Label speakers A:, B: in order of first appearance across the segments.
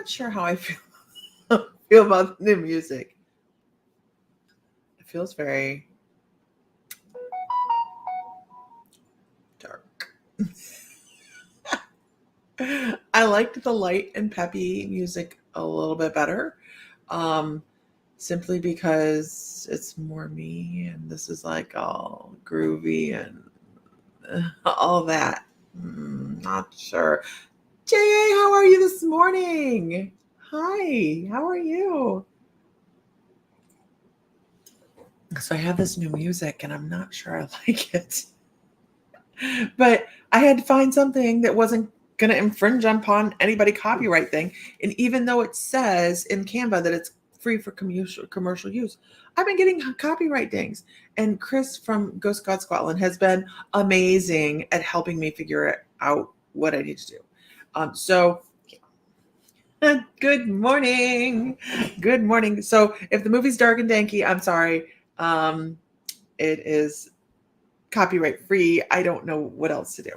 A: not sure how I feel about the new music. It feels very dark. I liked the light and peppy music a little bit better. Simply because it's more me and this is like all groovy and all that. Not sure. J.A., how are you this morning? Hi, how are you? So I have this new music and I'm not sure I like it. But I had to find something that wasn't going to infringe upon anybody copyright thing. And even though it says in Canva that it's free for commercial use, I've been getting copyright dings. And Chris from Ghost God Scotland has been amazing at helping me figure out what I need to do. So good morning. Good morning. So if the movie's dark and danky, I'm sorry. It is copyright free. I don't know what else to do.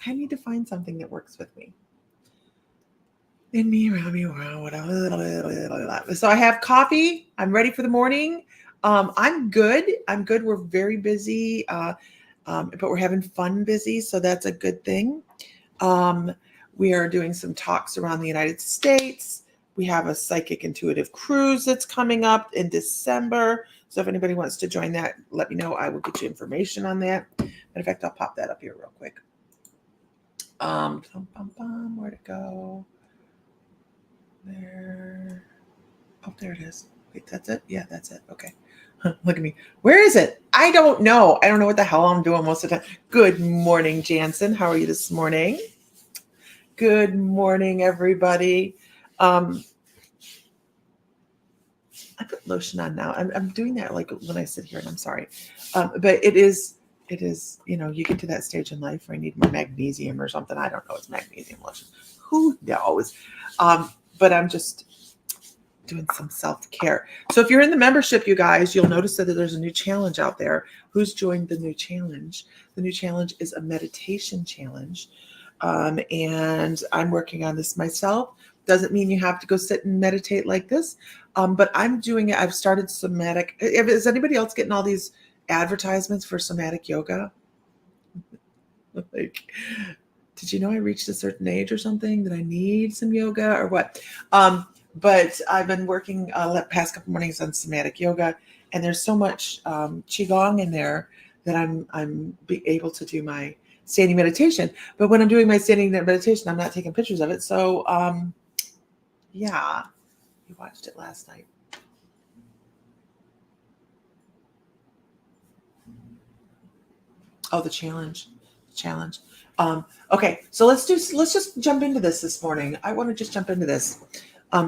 A: I need to find something that works with me. In me, around me, around, whatever. So I have coffee. I'm ready for the morning. I'm good. I'm good. We're very busy, but we're having fun busy. So that's a good thing. We are doing some talks around the United States. We have a psychic intuitive cruise that's coming up in December. So if anybody wants to join that, let me know. I will get you information on that. Matter of fact, I'll pop that up here real quick. Where'd it go? There. Oh, there it is. Wait, that's it? Yeah, that's it. Okay. Look at me. Where is it? I don't know. I don't know what the hell I'm doing most of the time. Good morning, Jansen. How are you this morning? Good morning, everybody. I put lotion on now. I'm doing that like when I sit here, and I'm sorry. But it is, you get to that stage in life where I need more magnesium or something. I don't know. It's magnesium lotion. Who knows? But I'm just doing some self-care. So if you're in the membership, you guys, you'll notice that there's a new challenge out there. Who's joined the new challenge? The new challenge is a meditation challenge. And I'm working on this myself. Doesn't mean you have to go sit and meditate like this. But I'm doing it. I've started somatic. Is anybody else getting all these advertisements for somatic yoga? Like, did you know I reached a certain age or something that I need some yoga or what? But I've been working the past couple mornings on somatic yoga, and there's so much qigong in there that I'm able to do my standing meditation. But when I'm doing my standing meditation, I'm not taking pictures of it. So yeah, you watched it last night. Oh, the challenge. Okay, so let's just jump into this morning. I want to just jump into this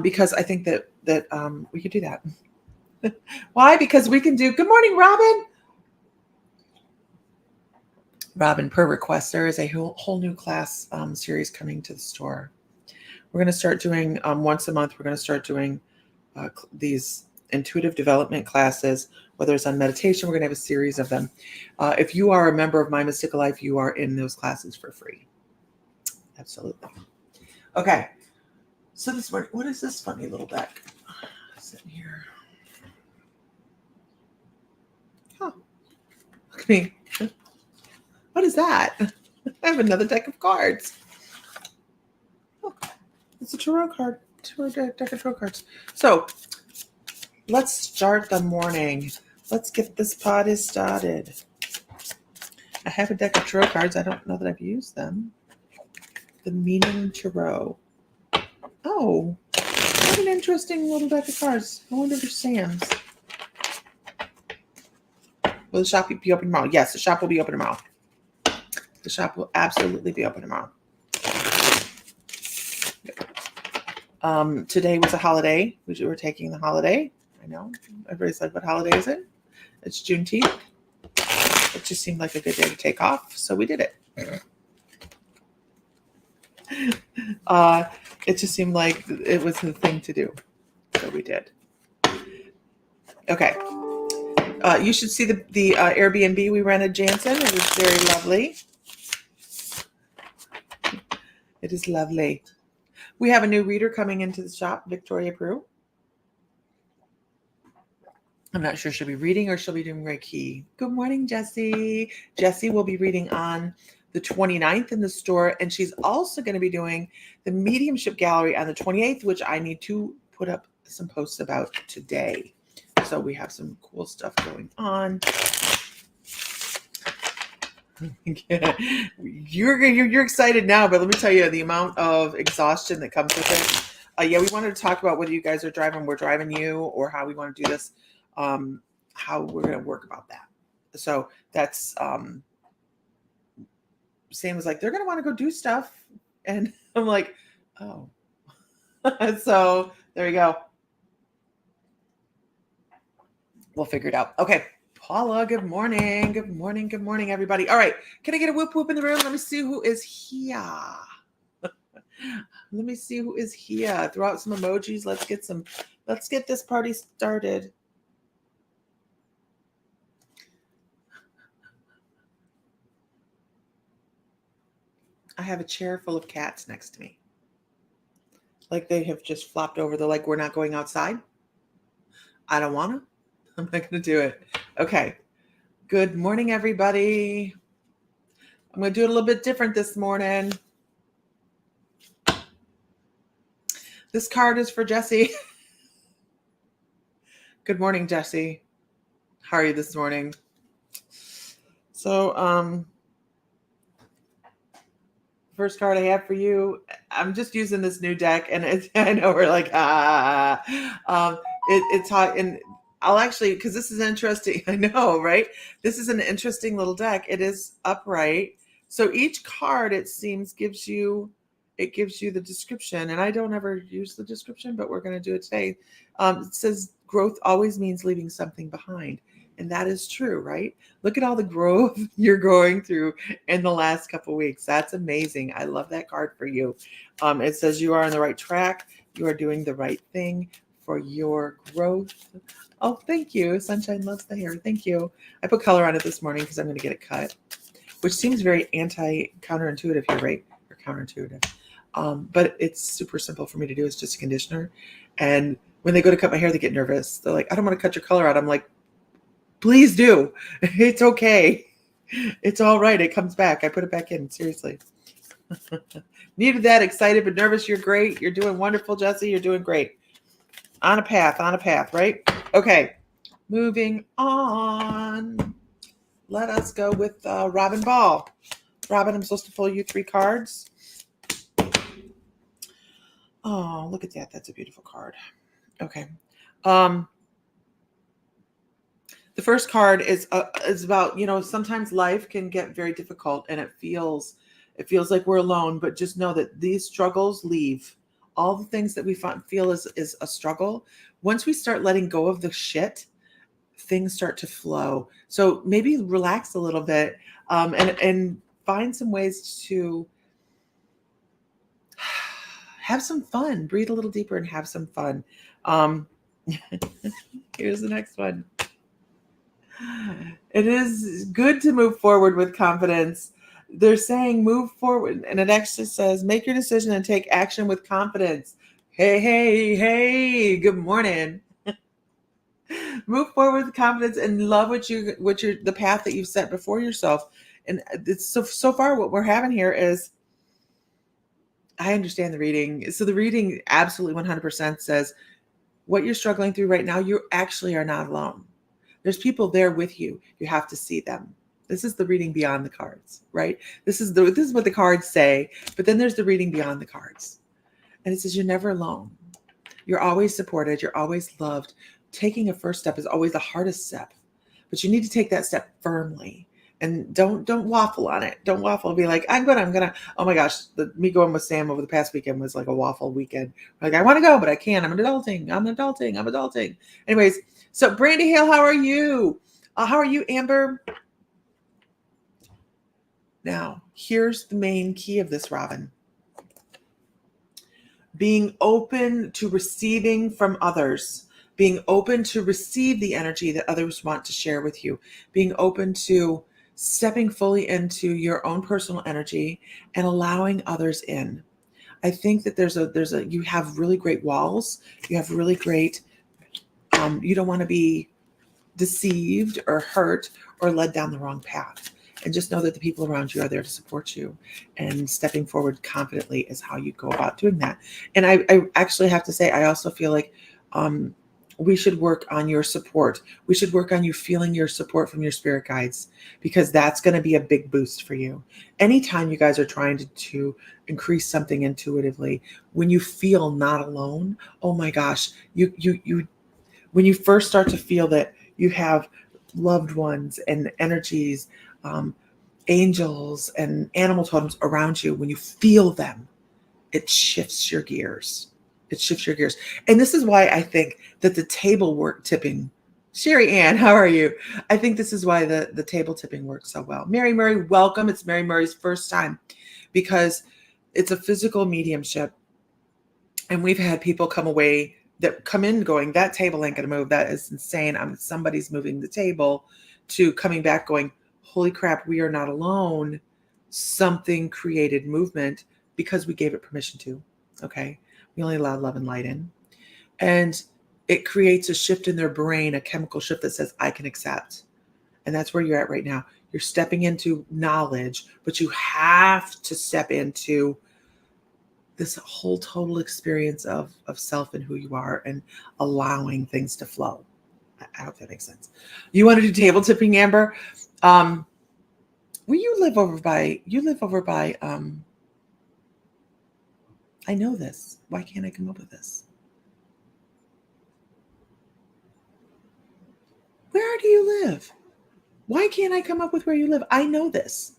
A: because I think that we could do that. Why? Because we can do. Good morning, Robin. Robin, per request, there is a whole new class series coming to the store. We're going to start doing once a month. We're going to start doing these intuitive development classes, whether it's on meditation. We're going to have a series of them. If you are a member of My Mystical Life, you are in those classes for free. Absolutely. Okay. So this morning, what is this funny little deck sitting here? Oh, look at me. What is that? I have another deck of cards. Oh, it's a tarot card. Deck of tarot cards. So let's start the morning. Let's get this party started. I have a deck of tarot cards. I don't know that I've used them. The Meaning Tarot. Oh, what an interesting little deck of cards. I wonder if it's Sam's. Will the shop be open tomorrow? Yes, the shop will be open tomorrow. The shop will absolutely be open tomorrow. Today was a holiday. We were taking the holiday. I know. Everybody's like, what holiday is it? It's Juneteenth. It just seemed like a good day to take off, so we did it. It just seemed like it was the thing to do, so we did. Okay. You should see the Airbnb we rented, Jansen. It was very lovely. It is lovely. We have a new reader coming into the shop, Victoria Prue. I'm not sure she'll be reading or she'll be doing Reiki. Good morning, Jessie. Jessie will be reading on the 29th in the store, and she's also going to be doing the mediumship gallery on the 28th, which I need to put up some posts about today. So we have some cool stuff going on. You're excited now, but let me tell you the amount of exhaustion that comes with it. Yeah, we wanted to talk about whether you guys are driving, we're driving you, or how we want to do this, how we're going to work about that. So that's Sam was like, they're going to want to go do stuff, and I'm like, oh. So there you go. We'll figure it out. Okay. Paula, good morning. Good morning. Good morning, everybody. All right. Can I get a whoop whoop in the room? Let me see who is here. Let me see who is here. Throw out some emojis. Let's get this party started. I have a chair full of cats next to me. Like they have just flopped over. They're like, we're not going outside. I don't want to. I'm not going to do it. Okay. Good morning, everybody. I'm going to do it a little bit different this morning. This card is for Jessie. Good morning, Jessie. How are you this morning? So, first card I have for you, I'm just using this new deck, and I know we're like, it's hot, and I'll actually, because this is interesting. I know, right? This is an interesting little deck. It is upright. So each card, it seems, gives you the description, and I don't ever use the description, but we're going to do it today. It says growth always means leaving something behind. And that is true, right? Look at all the growth you're going through in the last couple of weeks. That's amazing. I love that card for you. It says you are on the right track. You are doing the right thing for your growth. Oh, thank you. Sunshine loves the hair. Thank you. I put color on it this morning because I'm going to get it cut, which seems very counterintuitive here, right? Or counterintuitive. But it's super simple for me to do. It's just a conditioner. And when they go to cut my hair, they get nervous. They're like, I don't want to cut your color out. I'm like, please do. It's okay. It's all right. It comes back. I put it back in. Seriously. Needed that. Excited but nervous. You're great. You're doing wonderful, Jessie. You're doing great. On a path, right? Okay. Moving on. Let us go with Robin Ball. Robin, I'm supposed to pull you 3 cards. Oh, look at that. That's a beautiful card. Okay. The first card is about, sometimes life can get very difficult and it feels like we're alone, but just know that these struggles leave. All the things that we feel is a struggle. Once we start letting go of the shit, things start to flow. So maybe relax a little bit and find some ways to have some fun. Breathe a little deeper and have some fun. Here's the next one. It is good to move forward with confidence. They're saying move forward, and it actually says make your decision and take action with confidence. Hey, good morning. Move forward with confidence and love the path that you've set before yourself. And it's so far what we're having here is, I understand the reading. So the reading absolutely 100% says what you're struggling through right now, you actually are not alone. There's people there with you. You have to see them. This is the reading beyond the cards, right? This is what the cards say, but then there's the reading beyond the cards. And it says you're never alone. You're always supported. You're always loved. Taking a first step is always the hardest step, but you need to take that step firmly. And don't waffle on it. Don't waffle. Be like, I'm gonna. Oh my gosh, me going with Sam over the past weekend was like a waffle weekend. Like, I want to go, but I can't. I'm adulting. Anyways, so Brandy Hale, how are you? How are you, Amber? Now, here's the main key of this, Robin. Being open to receiving from others. Being open to receive the energy that others want to share with you. Being open to stepping fully into your own personal energy and allowing others in. I think that you have really great walls. You have really great, you don't want to be deceived or hurt or led down the wrong path. And just know that the people around you are there to support you, and stepping forward confidently is how you go about doing that. And I actually have to say, I also feel like we should work on your support. We should work on you feeling your support from your spirit guides, because that's going to be a big boost for you. Anytime you guys are trying to increase something intuitively, when you feel not alone, oh my gosh, you when you first start to feel that you have loved ones and energies, angels and animal totems around you, when you feel them, it shifts your gears. It shifts your gears. And this is why I think that the table work tipping, Sherry Ann, how are you? I think this is why the table tipping works so well. Mary Murray, welcome. It's Mary Murray's first time, because it's a physical mediumship. And we've had people come away that come in going, that table ain't going to move. That is insane. Somebody's moving the table, to coming back going, holy crap, we are not alone. Something created movement because we gave it permission to. Okay. We only allowed love and light in. And it creates a shift in their brain, a chemical shift that says, I can accept. And that's where you're at right now. You're stepping into knowledge, but you have to step into this whole total experience of self and who you are, and allowing things to flow. I hope that makes sense. You want to do table tipping, Amber? You live over by, I know this. Why can't I come up with this? Where do you live? Why can't I come up with where you live? I know this.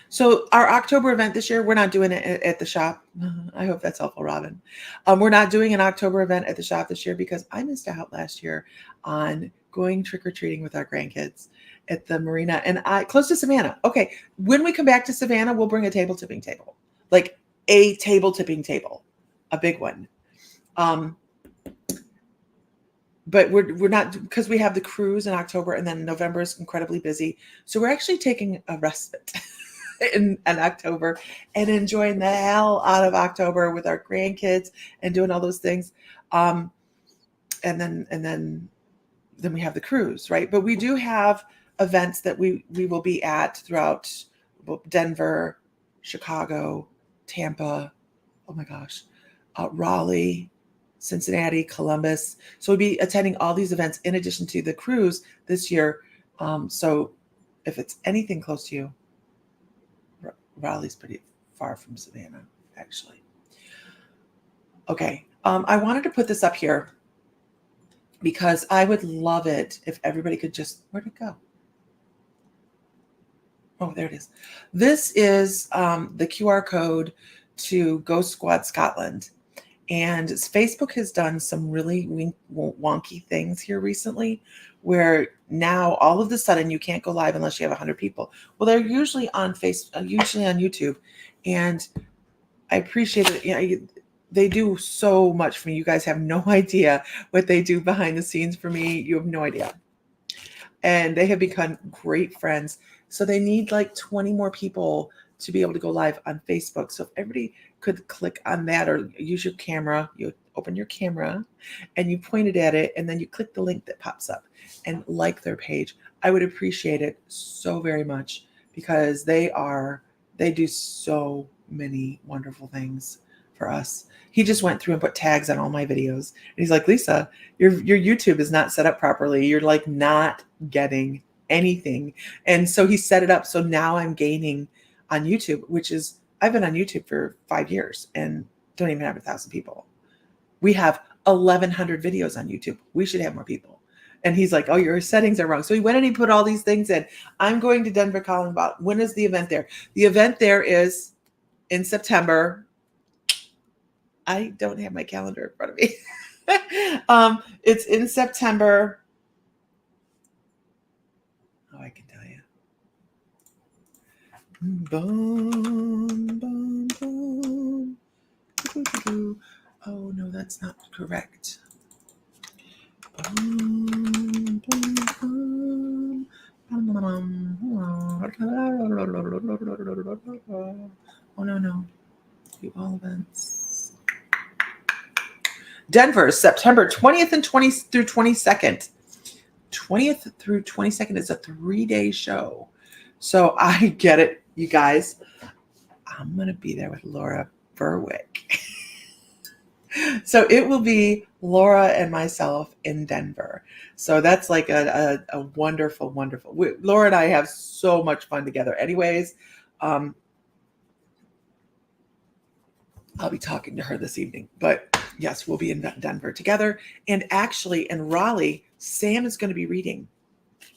A: So our October event this year, we're not doing it at the shop. I hope that's helpful, Robin. We're not doing an October event at the shop this year because I missed out last year on going trick-or-treating with our grandkids at the marina, and close to Savannah. Okay, when we come back to Savannah, we'll bring a table tipping table, like a table tipping table, a big one. But we're not, because we have the cruise in October, and then November is incredibly busy. So we're actually taking a respite in October and enjoying the hell out of October with our grandkids and doing all those things. And then we have the cruise, right? But we do have events that we will be at throughout Denver, Chicago, Tampa, oh my gosh, Raleigh, Cincinnati, Columbus. So we'll be attending all these events in addition to the cruise this year. So if it's anything close to you, Raleigh's pretty far from Savannah, actually. Okay, I wanted to put this up here because I would love it if everybody could just, where'd it go? Oh, there it is. This is the QR code to Ghost Squad Scotland. And Facebook has done some really wonky things here recently, where now all of a sudden you can't go live unless you have 100 people. Well, they're usually on usually on YouTube, and I appreciate it. They do so much for me. You guys have no idea what they do behind the scenes for me. You have no idea. And they have become great friends. So they need like 20 more people to be able to go live on Facebook. So if everybody could click on that, or use your camera, you open your camera and you point it at it, and then you click the link that pops up and like their page. I would appreciate it so very much, because they do so many wonderful things for us. He just went through and put tags on all my videos. And he's like, Lisa, your YouTube is not set up properly. You're like not getting anything. And so he set it up. So now I'm gaining on YouTube, which is, I've been on YouTube for 5 years and don't even have 1,000 people. We have 1,100 videos on YouTube. We should have more people. And he's like, oh, your settings are wrong. So he went and he put all these things in. I'm going to Denver, Colorado. When is the event there? The event there is in September. I don't have my calendar in front of me. It's in September. Oh, I can tell you. Boom, boom, boom. Oh, no, that's not correct. Boom, boom, boom. Oh no. Do all events. Denver, September 20th and 20th through 22nd. 20th through 22nd is a 3-day show. So I get it, you guys. I'm going to be there with Laura Berwick. So it will be Laura and myself in Denver. So that's like a wonderful, wonderful. Laura and I have so much fun together. Anyways, I'll be talking to her this evening. But yes, we'll be in Denver together. And actually in Raleigh, Sam is going to be reading.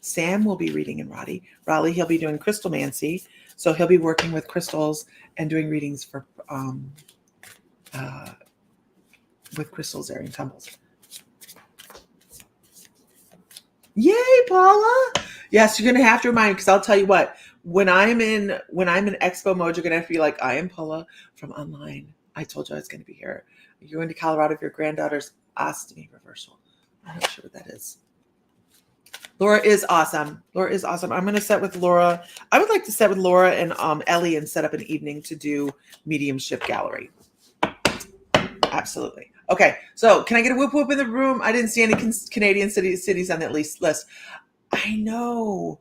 A: Sam will be reading in Raleigh. He'll be doing crystalmancy. So he'll be working with crystals and doing readings for with crystals there in tumbles. Yay, Paula! Yes, you're gonna have to remind me, because I'll tell you what, when I'm in expo mode, you're gonna have to be like, I am Paula from online. I told you I was gonna be here. You're going to Colorado for your granddaughter's ostomy reversal. I'm not sure what that is. Laura is awesome. I'm going to set with Laura. I would like to set with Laura and Ellie and set up an evening to do mediumship gallery. Absolutely. Okay. So can I get a whoop whoop in the room? I didn't see any Canadian cities on that list. I know.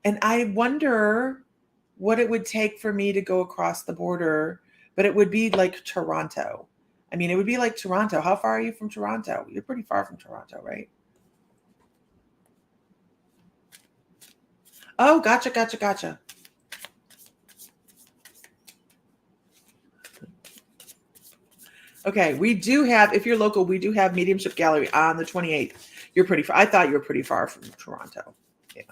A: And I wonder what it would take for me to go across the border, but it would be like Toronto. I mean, it would be like Toronto. How far are you from Toronto? You're pretty far from Toronto, right? Oh, gotcha. Okay, we do have, if you're local, we do have Mediumship Gallery on the 28th. You're pretty far. I thought you were pretty far from Toronto. Yeah.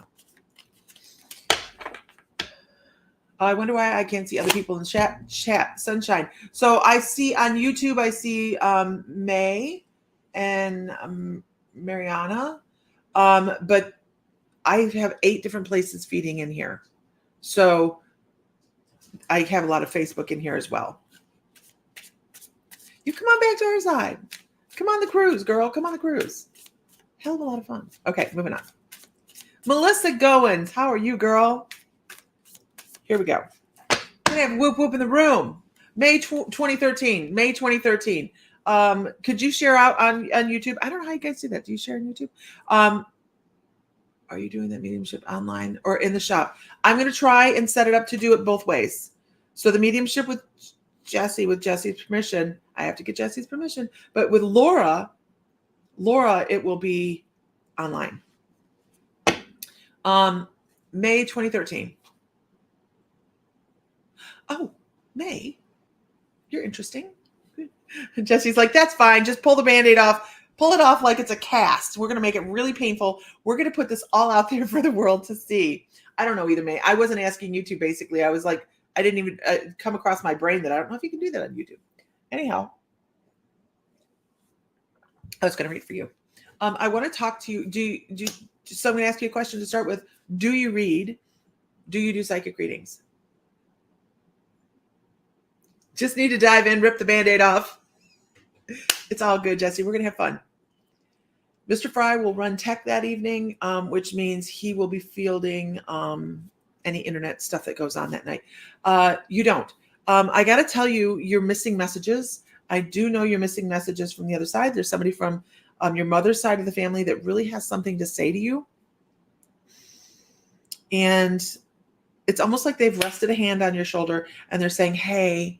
A: I wonder why I can't see other people in the chat. Sunshine. So I see on YouTube, I see May and Mariana. But I have 8 different places feeding in here. So I have a lot of Facebook in here as well. You come on back to our side. Come on the cruise, girl. Come on the cruise. Hell of a lot of fun. Okay, moving on. Melissa Goins, how are you, girl? Here we go. We're going to have whoop whoop in the room. May 2013. May 2013. Could you share out on YouTube? I don't know how you guys do that. Do you share on YouTube? Are you doing that mediumship online or in the shop? I'm going to try and set it up to do it both ways. So the mediumship with Jesse's permission, I have to get Jesse's permission, but with Laura, it will be online. May 2013. Oh, May, you're interesting. Jesse's like, that's fine. Just pull the Band-Aid off. Pull it off like it's a cast. We're going to make it really painful. We're going to put this all out there for the world to see. I don't know either, May. I wasn't asking YouTube, basically. I was like, I didn't even come across my brain that I don't know if you can do that on YouTube. Anyhow, I was going to read for you. I want to talk to you. So I'm going to ask you a question to start with. Do you read? Do you do psychic readings? Just need to dive in, rip the Band-Aid off. It's all good, Jesse. We're going to have fun. Mr. Fry will run tech that evening, which means he will be fielding any internet stuff that goes on that night. You don't. I got to tell you, you're missing messages. I do know you're missing messages from the other side. There's somebody from your mother's side of the family that really has something to say to you. And it's almost like they've rested a hand on your shoulder and they're saying, hey,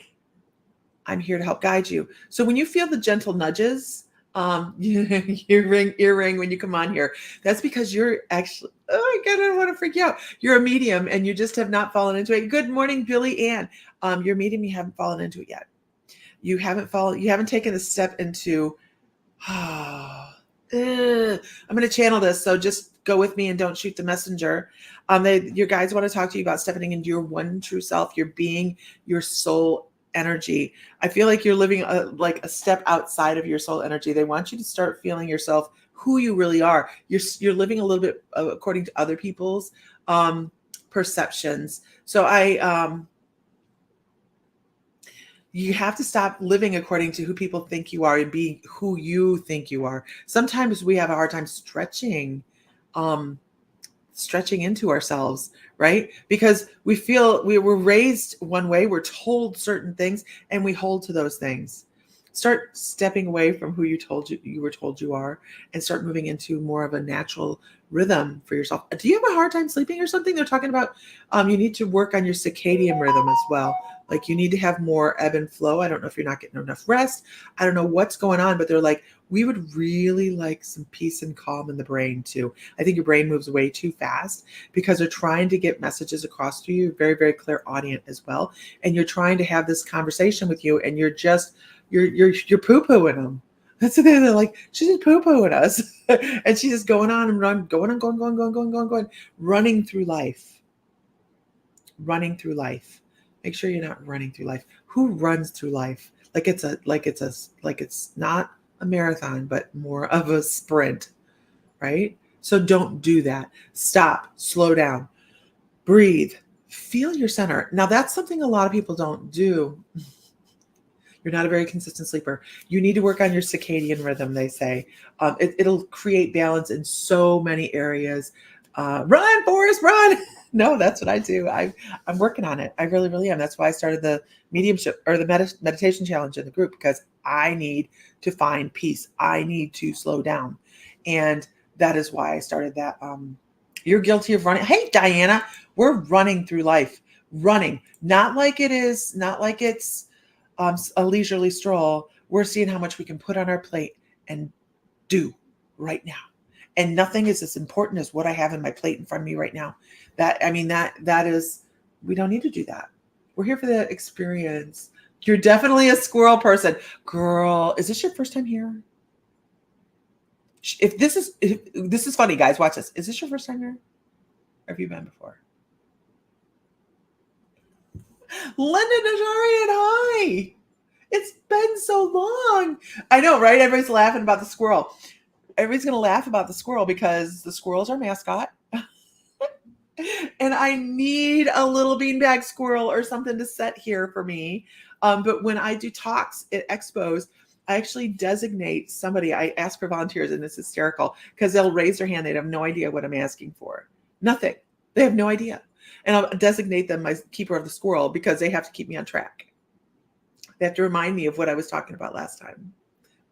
A: I'm here to help guide you. So when you feel the gentle nudges, ear ring when you come on here, that's because you're actually, oh my God, I don't want to freak you out. You're a medium and you just have not fallen into it. Good morning, Billy Ann. You're a medium, you haven't fallen into it yet. You haven't taken the step into, I'm going to channel this. So just go with me and don't shoot the messenger. Your guides want to talk to you about stepping into your one true self, your being, your soul energy. I feel like you're living like a step outside of your soul energy. They want you to start feeling yourself, who you really are. You're living a little bit according to other people's perceptions. So you have to stop living according to who people think you are and being who you think you are. Sometimes we have a hard time stretching stretching into ourselves, right? Because we feel we were raised one way, we're told certain things, and we hold to those things. Start stepping away from who you were told you are, and start moving into more of a natural rhythm for yourself. Do you have a hard time sleeping or something? They're talking about you need to work on your circadian rhythm as well. Like you need to have more ebb and flow. I don't know if you're not getting enough rest. I don't know what's going on, but they're like, we would really like some peace and calm in the brain too. I think your brain moves way too fast because they're trying to get messages across to you. Very, very clairaudient as well. And you're trying to have this conversation with you, and you're poo-pooing them. That's the thing. They're like, she's just poo-pooing us. And she's just going on and going, running through life. Running through life. Make sure you're not running through life. Who runs through life? Like it's not a marathon, but more of a sprint, right? So don't do that. Stop, slow down, breathe, feel your center. Now that's something a lot of people don't do. You're not a very consistent sleeper. You need to work on your circadian rhythm, they say. It'll create balance in so many areas. Run, Forrest, run. No, that's what I do. I'm working on it. I really, really am. That's why I started the mediumship or the meditation challenge in the group, because I need to find peace. I need to slow down. And that is why I started that. You're guilty of running. Hey, Diana, we're running through life. Running. Not like it's a leisurely stroll. We're seeing how much we can put on our plate and do right now. And nothing is as important as what I have in my plate in front of me right now. That is, we don't need to do that. We're here for the experience. You're definitely a squirrel person. Girl, is this your first time here? If this is funny, guys, watch this. Is this your first time here? Or have you been before? Linda Najarian, hi. It's been so long. I know, right? Everybody's laughing about the squirrel. Everybody's going to laugh about the squirrel because the squirrel's our mascot. And I need a little beanbag squirrel or something to set here for me. But when I do talks at expos, I actually designate somebody. I ask for volunteers, and it's hysterical because they'll raise their hand. They have no idea what I'm asking for. Nothing. They have no idea. And I'll designate them my keeper of the squirrel because they have to keep me on track. They have to remind me of what I was talking about last time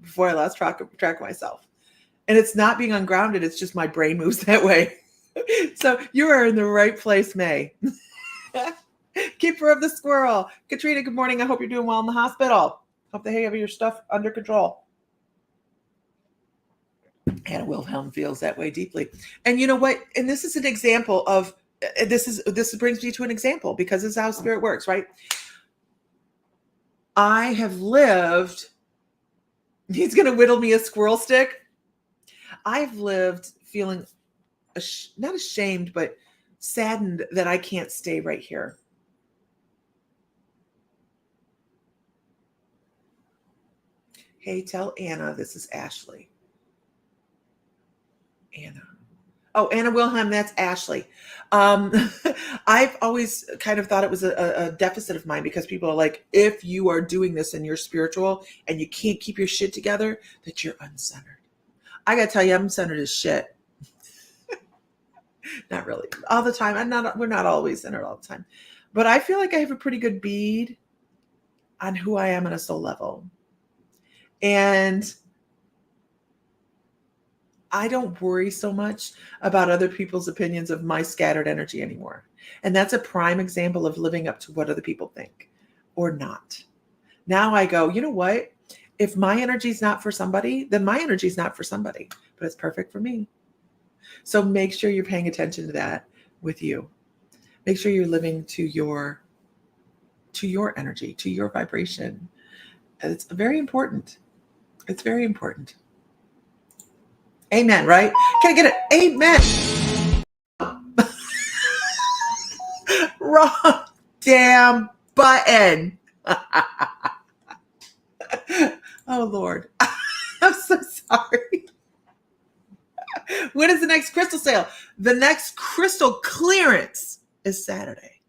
A: before I lost track of myself. And it's not being ungrounded. It's just my brain moves that way. So you are in the right place, May. Keeper of the squirrel. Katrina, good morning. I hope you're doing well in the hospital. Hope they have your stuff under control. Anna Wilhelm feels that way deeply. And you know what? And this is an example of, this brings me to an example because this is how spirit works, right? I have lived, he's going to whittle me a squirrel stick. I've lived feeling not ashamed, but saddened that I can't stay right here. Hey, tell Anna this is Ashley. Anna. Oh, Anna Wilhelm, that's Ashley. I've always kind of thought it was a deficit of mine because people are like, if you are doing this and you're spiritual and you can't keep your shit together, that you're uncentered. I got to tell you, I'm centered as shit. Not really all the time. We're not always centered all the time, but I feel like I have a pretty good bead on who I am on a soul level. And I don't worry so much about other people's opinions of my scattered energy anymore. And that's a prime example of living up to what other people think or not. Now I go, you know what? If my energy is not for somebody, then my energy is not for somebody, but it's perfect for me. So make sure you're paying attention to that with you. Make sure you're living to your energy, to your vibration. It's very important. It's very important. Amen, right? Can I get an amen? Wrong damn button. Oh, Lord. I'm so sorry. When is the next crystal sale? The next crystal clearance is Saturday.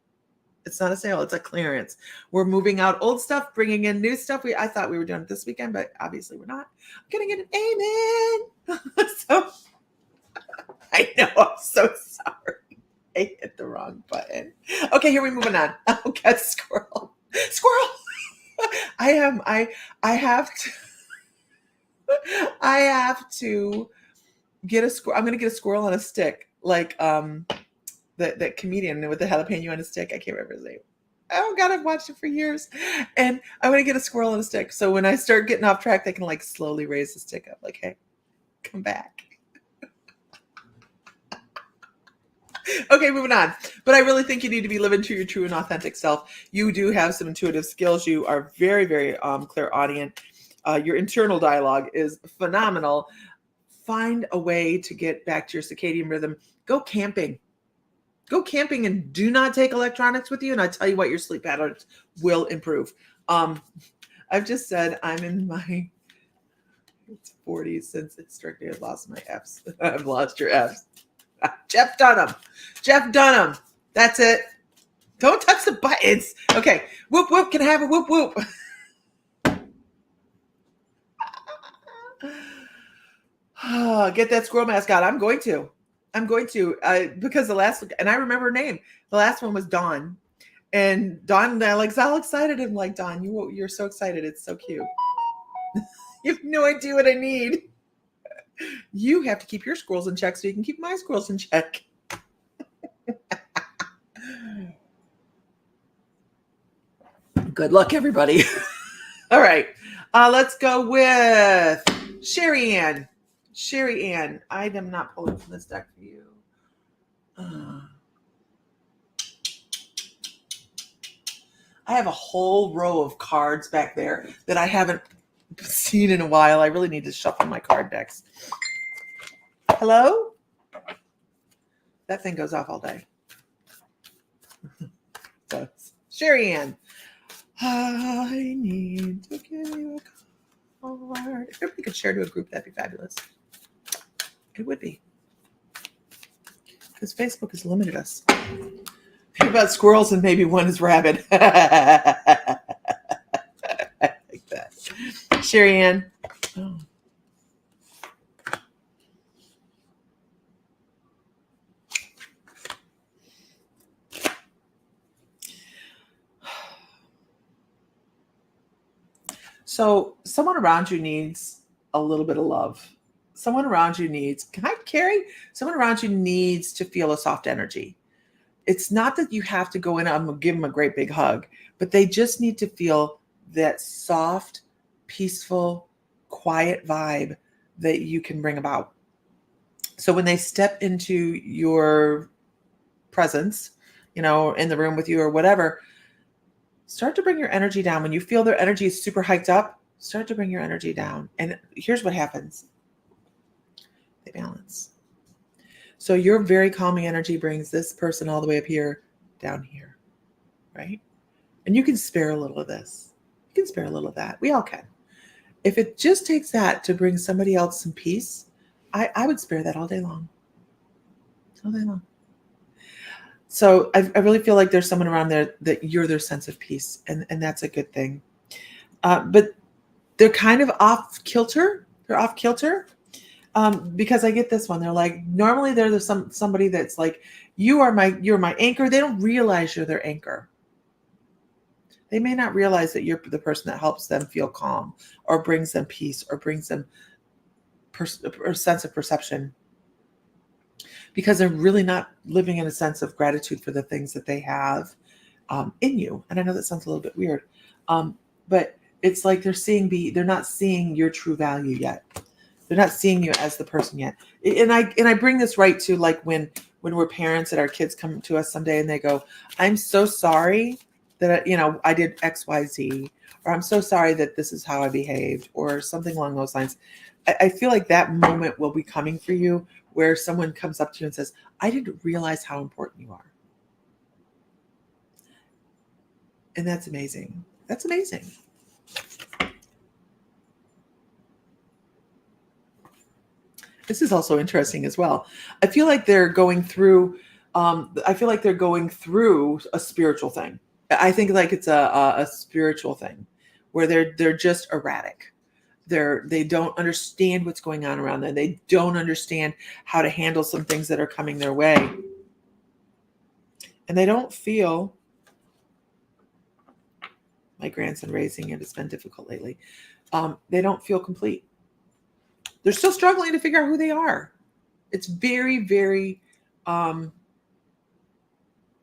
A: It's not a sale. It's a clearance. We're moving out old stuff, bringing in new stuff. I thought we were doing it this weekend, but obviously we're not. I'm getting an amen. So I know. I'm so sorry. Okay, here we moving on. Oh, God, squirrel. Squirrel. I have to I have to get a squirrel. I'm gonna get a squirrel on a stick, like that comedian with the jalapeno on a stick. I can't remember his name. Oh God, I've watched it for years. And I'm gonna get a squirrel on a stick. So when I start getting off track, they can like slowly raise the stick up, like, hey, come back. Okay, moving on. But I really think you need to be living to your true and authentic self. You do have some intuitive skills. You are very, very clairaudient. Your internal dialogue is phenomenal. Find a way to get back to your circadian rhythm. Go camping. Go camping and do not take electronics with you. And I tell you what, your sleep patterns will improve. I've just said I'm in my 40s since it strictly I've lost my F's. I've lost your F's. Jeff Dunham. Jeff Dunham. That's it. Don't touch the buttons. Okay. Whoop, whoop. Can I have a whoop, whoop? Get that squirrel mascot. I'm going to. Because the last, and I remember her name. The last one was Dawn. And Dawn, I like all excited. I'm like, Dawn, you're so excited. It's so cute. You have no idea what I need. You have to keep your squirrels in check so you can keep my squirrels in check. Good luck, everybody. All right. Let's go with Sherry Ann. Sherry Ann. I am not pulling from this deck for you. I have a whole row of cards back there that I haven't seen in a while. I really need to shuffle my card decks. Hello? That thing goes off all day. So, Sherry Ann. I need to give you a card. If everybody could share to a group, that'd be fabulous. It would be. Because Facebook has limited us. Think about squirrels and maybe one is rabbit. Like that. Sherry Ann. Oh. So someone around you needs a little bit of love. Someone around you needs, someone around you needs to feel a soft energy. It's not that you have to go in and give them a great big hug, but they just need to feel that soft, peaceful, quiet vibe that you can bring about. So when they step into your presence, in the room with you or whatever, start to bring your energy down. When you feel their energy is super hiked up, start to bring your energy down. And here's what happens. They balance. So your very calming energy brings this person all the way up here, down here, right? And you can spare a little of this. You can spare a little of that. We all can. If it just takes that to bring somebody else some peace, I would spare that all day long. All day long. So I really feel like there's someone around there that you're their sense of peace, and that's a good thing. But they're kind of off kilter. They're off kilter because I get this one. They're like, normally there's somebody that's like, you're my anchor. They don't realize you're their anchor. They may not realize that you're the person that helps them feel calm or brings them peace or brings them a sense of perception, because they're really not living in a sense of gratitude for the things that they have in you. And I know that sounds a little bit weird, but it's like they're not seeing your true value yet. They're not seeing you as the person yet. And I bring this right to like when we're parents and our kids come to us someday and they go, I'm so sorry that I did X, Y, Z, or I'm so sorry that this is how I behaved, or something along those lines. I feel like that moment will be coming for you where someone comes up to you and says, I didn't realize how important you are. And that's amazing. That's amazing. This is also interesting as well. I feel like they're going through a spiritual thing. I think like it's a spiritual thing where they're just erratic. They don't understand what's going on around them. They don't understand how to handle some things that are coming their way. and they don't feel, my grandson raising it has been difficult lately. They don't feel complete. They're still struggling to figure out who they are. It's very, very,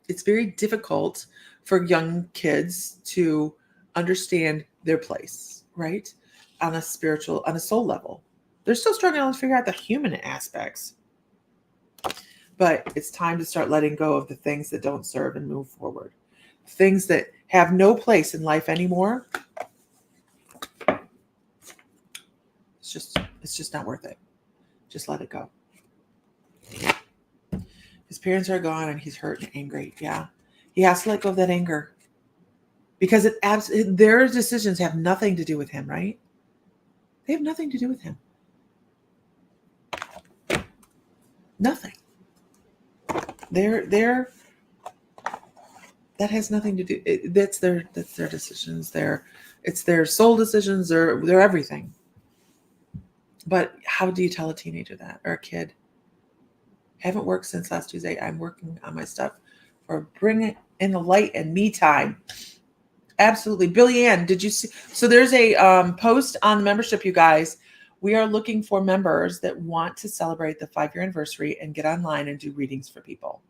A: it's very difficult for young kids to understand their place, right? On a spiritual, on a soul level. They're still struggling to figure out the human aspects. But it's time to start letting go of the things that don't serve and move forward. Things that have no place in life anymore. It's just not worth it. Just let it go. His parents are gone and he's hurt and angry. Yeah. He has to let go of that anger. Because their decisions have nothing to do with him, right? They have nothing to do with him. Nothing. That has nothing to do. That's their decisions. It's their soul decisions. They're everything. But how do you tell a teenager that, or a kid? Haven't worked since last Tuesday. I'm working on my stuff for bringing in the light and me time. Absolutely. Billy Ann, did you see? So there's a post on the membership, you guys. We are looking for members that want to celebrate the 5-year anniversary and get online and do readings for people.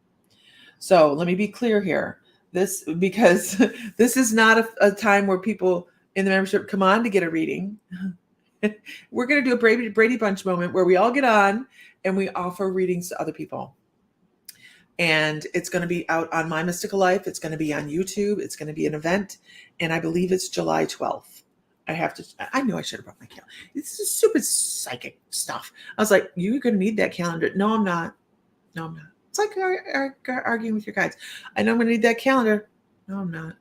A: So let me be clear here. Because this is not a time where people in the membership come on to get a reading. We're going to do a Brady Bunch moment where we all get on and we offer readings to other people. And it's going to be out on My Mystical Life. It's going to be on YouTube. It's going to be an event. And I believe it's July 12th. I knew I should have brought my calendar. It's just stupid psychic stuff. I was like, you're going to need that calendar. No, I'm not. It's like arguing with your guides. I know I'm going to need that calendar. No, I'm not.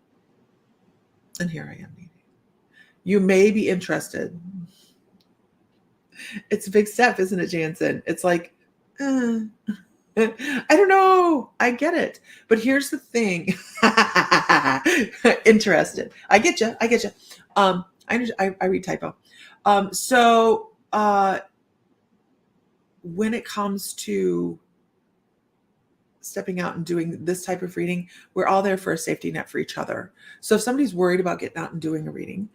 A: And here I am. You may be interested. It's a big step, isn't it, Jansen? It's like, I don't know. I get it. But here's the thing. Interested. I get you. I read typo. So when it comes to stepping out and doing this type of reading, we're all there for a safety net for each other. So if somebody's worried about getting out and doing a reading,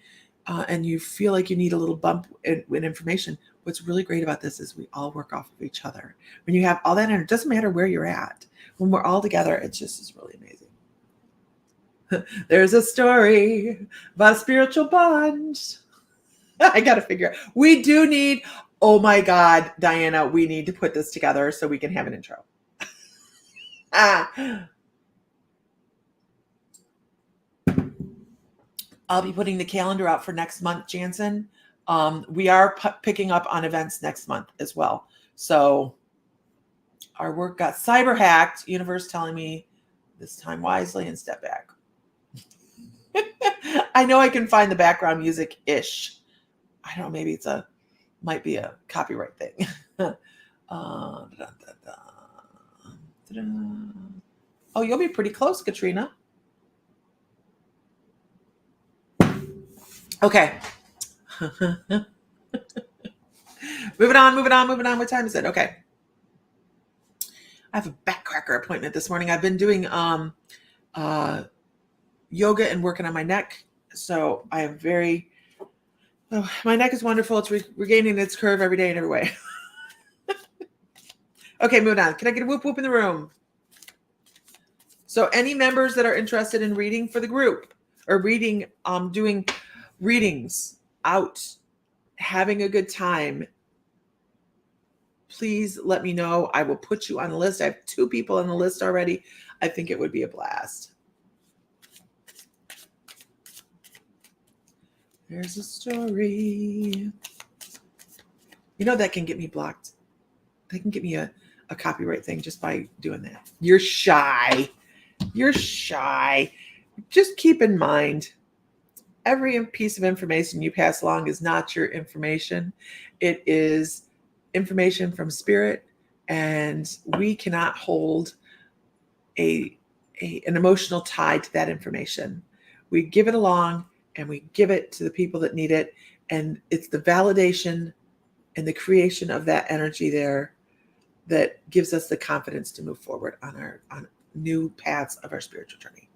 A: and you feel like you need a little bump in information, what's really great about this is we all work off of each other. When you have all that, and it doesn't matter where you're at. When we're all together, it just is really amazing. There's a story about a spiritual bond. I got to figure out. We do need, oh my God, Diana, we need to put this together so we can have an intro. I'll be putting the calendar out for next month, Jansen. We are picking up on events next month as well. So our work got cyber hacked. Universe telling me this time wisely and step back. I know I can find the background music-ish. I don't know, maybe might be a copyright thing. Oh, you'll be pretty close, Katrina. Okay. Moving on. What time is it? Okay. I have a backcracker appointment this morning. I've been doing yoga and working on my neck. So I am my neck is wonderful. It's regaining its curve every day and every way. Okay, moving on. Can I get a whoop whoop in the room? So any members that are interested in reading for the group or doing readings out, having a good time, please let me know. I will put you on the list. I have 2 people on the list already. I think it would be a blast. There's a story. You know, that can get me blocked. They can get me a copyright thing just by doing that. You're shy. Just keep in mind, every piece of information you pass along is not your information. It is information from spirit, and we cannot hold an emotional tie to that information. We give it along and we give it to the people that need it, and it's the validation and the creation of that energy there that gives us the confidence to move forward on new paths of our spiritual journey.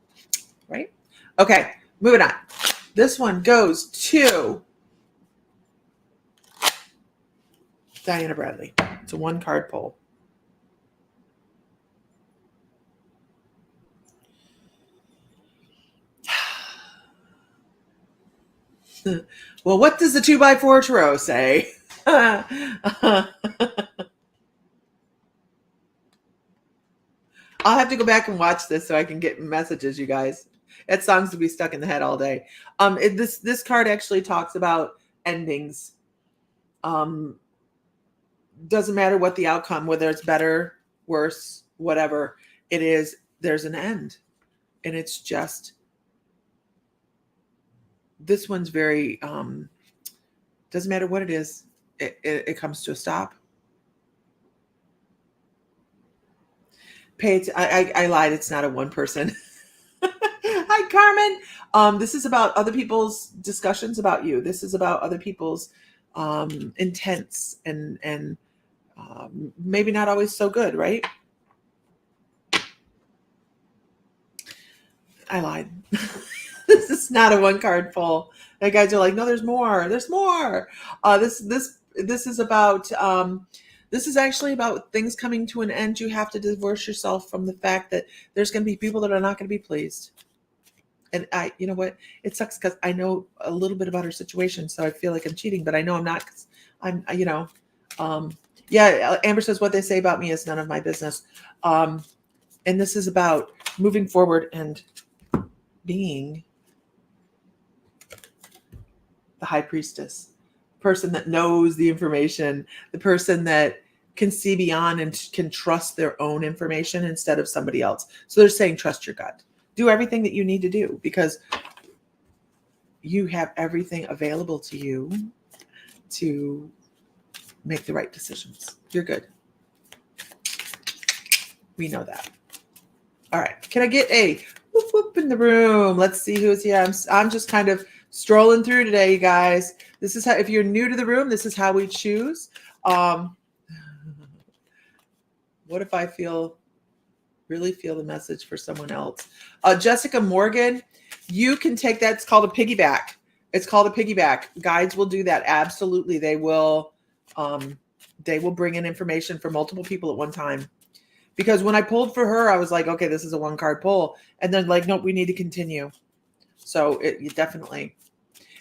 A: Right? Okay, moving on. This one goes to Diana Bradley. It's a 1-card pull. Well, what does the 2x4 tarot say? I'll have to go back and watch this so I can get messages, you guys. That song's to be stuck in the head all day. This card actually talks about endings. Doesn't matter what the outcome, whether it's better, worse, whatever it is, there's an end. And it's just, this one's very, doesn't matter what it is, it comes to a stop. I lied. It's not a one person. Hi, Carmen. This is about other people's discussions about you. This is about other people's intents and maybe not always so good, right? I lied. This is not a 1-card pull. The guys are like, no, there's more. There's more. This is about. This is actually about things coming to an end. You have to divorce yourself from the fact that there's going to be people that are not going to be pleased. And you know what? It sucks because I know a little bit about her situation, so I feel like I'm cheating, but I know I'm not. 'Cause yeah. Amber says what they say about me is none of my business. And this is about moving forward and being the high priestess, person that knows the information, the person that can see beyond and can trust their own information instead of somebody else. So they're saying, trust your gut. Do everything that you need to do because you have everything available to you to make the right decisions. You're good. We know that. All right. Can I get a whoop whoop in the room? Let's see who's here. I'm just kind of strolling through today, you guys. This is how, if you're new to the room, this is how we choose. What if I really feel the message for someone else? Jessica Morgan, you can take that. It's called a piggyback. It's called a piggyback. Guides will do that. Absolutely. They will bring in information for multiple people at one time. Because when I pulled for her, I was like, okay, this is a 1-card pull. And then like, nope, we need to continue. So you definitely,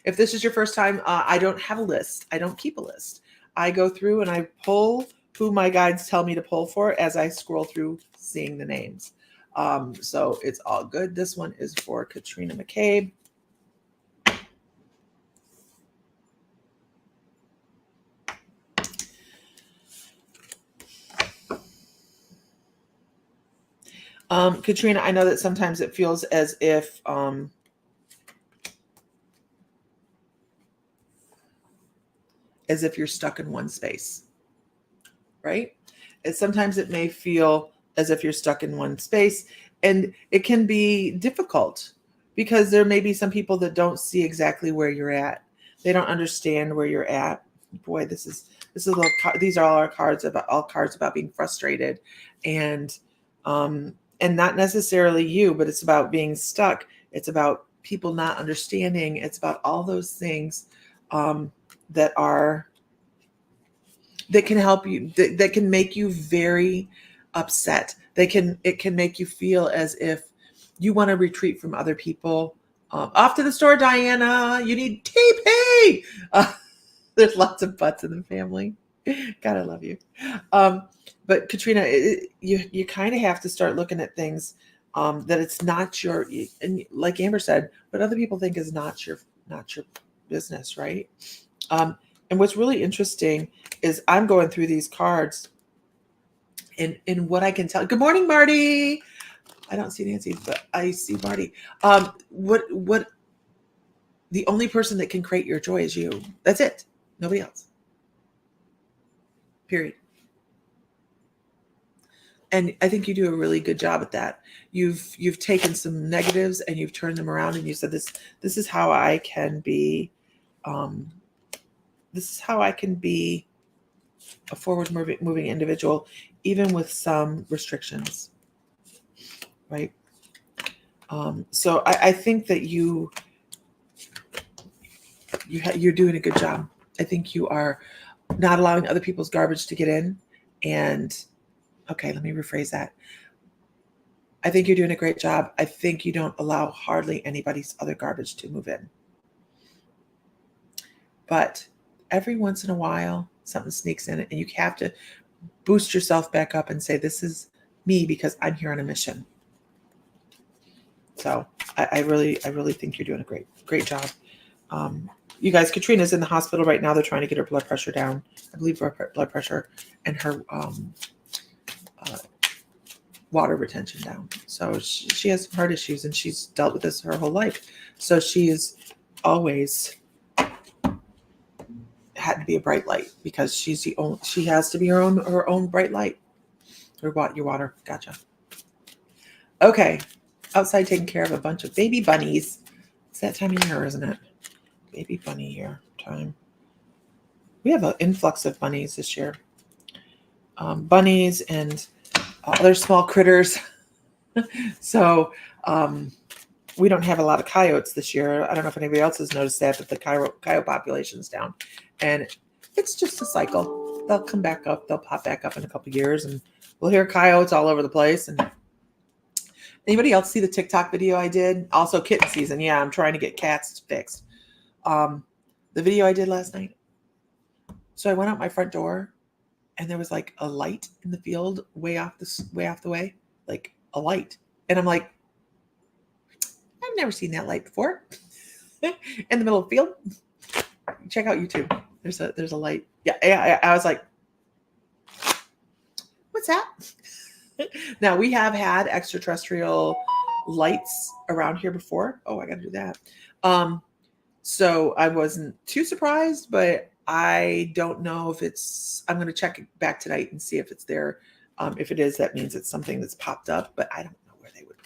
A: if this is your first time, I don't have a list. I don't keep a list. I go through and I pull who my guides tell me to pull for as I scroll through seeing the names. So it's all good. This one is for Katrina McCabe. Katrina, I know that sometimes it feels as if you're stuck in one space, right? And sometimes it may feel as if you're stuck in one space, and it can be difficult because there may be some people that don't see exactly where you're at. They don't understand where you're at. Boy, these are all cards about being frustrated, and not necessarily you, but it's about being stuck. It's about people not understanding. It's about all those things that can help you, that can make you very upset. It can make you feel as if you want to retreat from other people. Off to the store, Diana. You need TP. There's lots of butts in the family. God, I love you. But Katrina, you kind of have to start looking at things that it's not your, and like Amber said, what other people think is not your business, right? And what's really interesting is I'm going through these cards, and what I can tell. Good morning, Marty. I don't see Nancy, but I see Marty. What? The only person that can create your joy is you. That's it. Nobody else. Period. And I think you do a really good job at that. You've taken some negatives and you've turned them around, and you said this is how I can be. This is how I can be a forward moving individual, even with some restrictions. right? So I think that you're doing a good job. I think you are not allowing other people's garbage to get in. And okay, let me rephrase that. I think you're doing a great job. I think you don't allow hardly anybody's other garbage to move in. But every once in a while, something sneaks in, and you have to boost yourself back up and say, this is me because I'm here on a mission. So I really think you're doing a great job. You guys, Katrina's in the hospital right now. They're trying to get her blood pressure down. I believe her blood pressure and her water retention down. So she has some heart issues, and she's dealt with this her whole life. So she is always had to be a bright light because she has to be her own bright light. Your water. Gotcha. Okay. Outside taking care of a bunch of baby bunnies. It's that time of year, isn't it? Baby bunny year time. We have an influx of bunnies this year. Bunnies and other small critters. So we don't have a lot of coyotes this year. I don't know if anybody else has noticed that, but the coyote population's down. And it's just a cycle. They'll come back up. They'll pop back up in a couple of years, and we'll hear coyotes all over the place. And anybody else see the TikTok video I did? Also kitten season. Yeah, I'm trying to get cats fixed. The video I did last night. So I went out my front door, and there was like a light in the field way off the way, like a light. And I'm like, I've never seen that light before. In the middle of the field. Check out YouTube. There's a light. Yeah. I was like, what's that? Now we have had extraterrestrial lights around here before. Oh, I got to do that. So I wasn't too surprised, but I don't know if I'm going to check it back tonight and see if it's there. If it is, that means it's something that's popped up, but I don't know